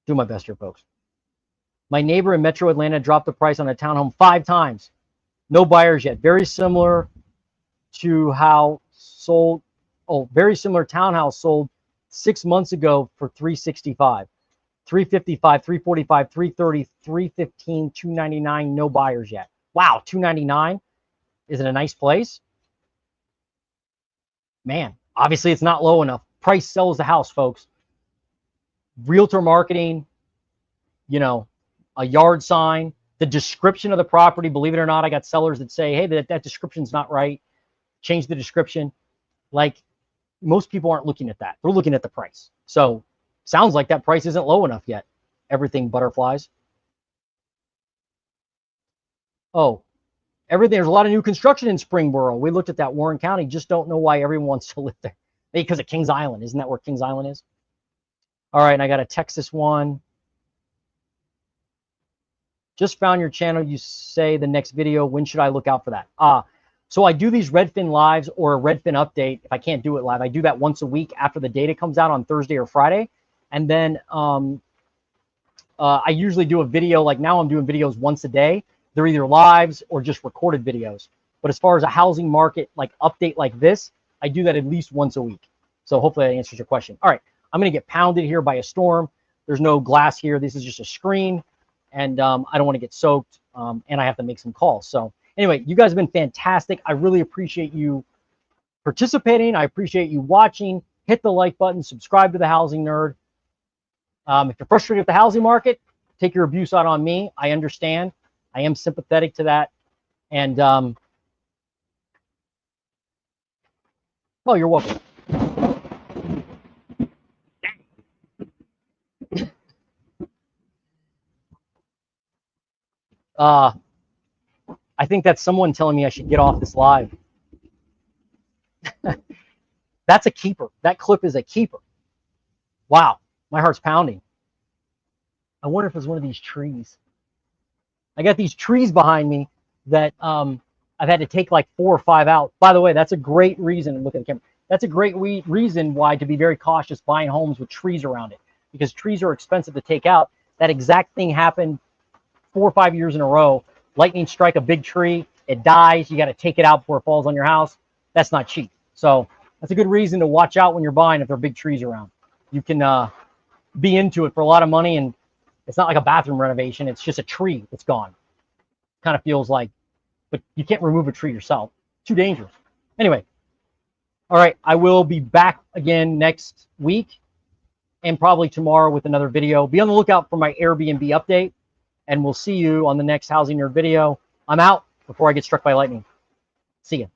Speaker 1: do my best here, folks. My neighbor in Metro Atlanta dropped the price on a townhome 5 times. No buyers yet. Very similar to how sold. Oh, very similar townhouse sold 6 months ago for $365. 355, 345, 330, 315, 299, no buyers yet. Wow, 299. Is it a nice place? Man, obviously it's not low enough. Price sells the house, folks. Realtor marketing, you know, a yard sign, the description of the property. Believe it or not, I got sellers that say, hey, that description's not right. Change the description. Like, most people aren't looking at that. They're looking at the price. So sounds like that price isn't low enough yet. Everything butterflies. Oh, everything. There's a lot of new construction in Springboro. We looked at that. Warren County. Just don't know why everyone wants to live there. Maybe because of Kings Island. Isn't that where Kings Island is? All right, and I got a Texas one. Just found your channel. You say the next video. When should I look out for that? So I do these Redfin lives or a Redfin update. If I can't do it live, I do that once a week after the data comes out on Thursday or Friday. And then I usually do a video. Like now I'm doing videos once a day. They're either lives or just recorded videos. But as far as a housing market like update like this, I do that at least once a week. So hopefully that answers your question. All right, I'm going to get pounded here by a storm. There's no glass here. This is just a screen. And I don't want to get soaked. And I have to make some calls. So anyway, you guys have been fantastic. I really appreciate you participating. I appreciate you watching. Hit the like button. Subscribe to The Housing Nerd. If you're frustrated with the housing market, take your abuse out on me. I understand. I am sympathetic to that. And, well, you're welcome. I think that's someone telling me I should get off this live. That's a keeper. That clip is a keeper. Wow. My heart's pounding. I wonder if it's one of these trees. I got these trees behind me that I've had to take like 4 or 5 out. By the way, that's a great reason. Look at the camera. That's a great reason why to be very cautious buying homes with trees around it, because trees are expensive to take out. That exact thing happened 4 or 5 years in a row. Lightning strike a big tree, it dies. You got to take it out before it falls on your house. That's not cheap. So that's a good reason to watch out when you're buying if there are big trees around. You can be into it for a lot of money, and it's not like a bathroom renovation. It's just a tree that's gone. Kind of feels like, but you can't remove a tree yourself. Too dangerous. Anyway, all right, I will be back again next week and probably tomorrow with another video. Be on the lookout for my Airbnb update, and we'll see you on the next Housing Nerd video. I'm out before I get struck by lightning. See ya.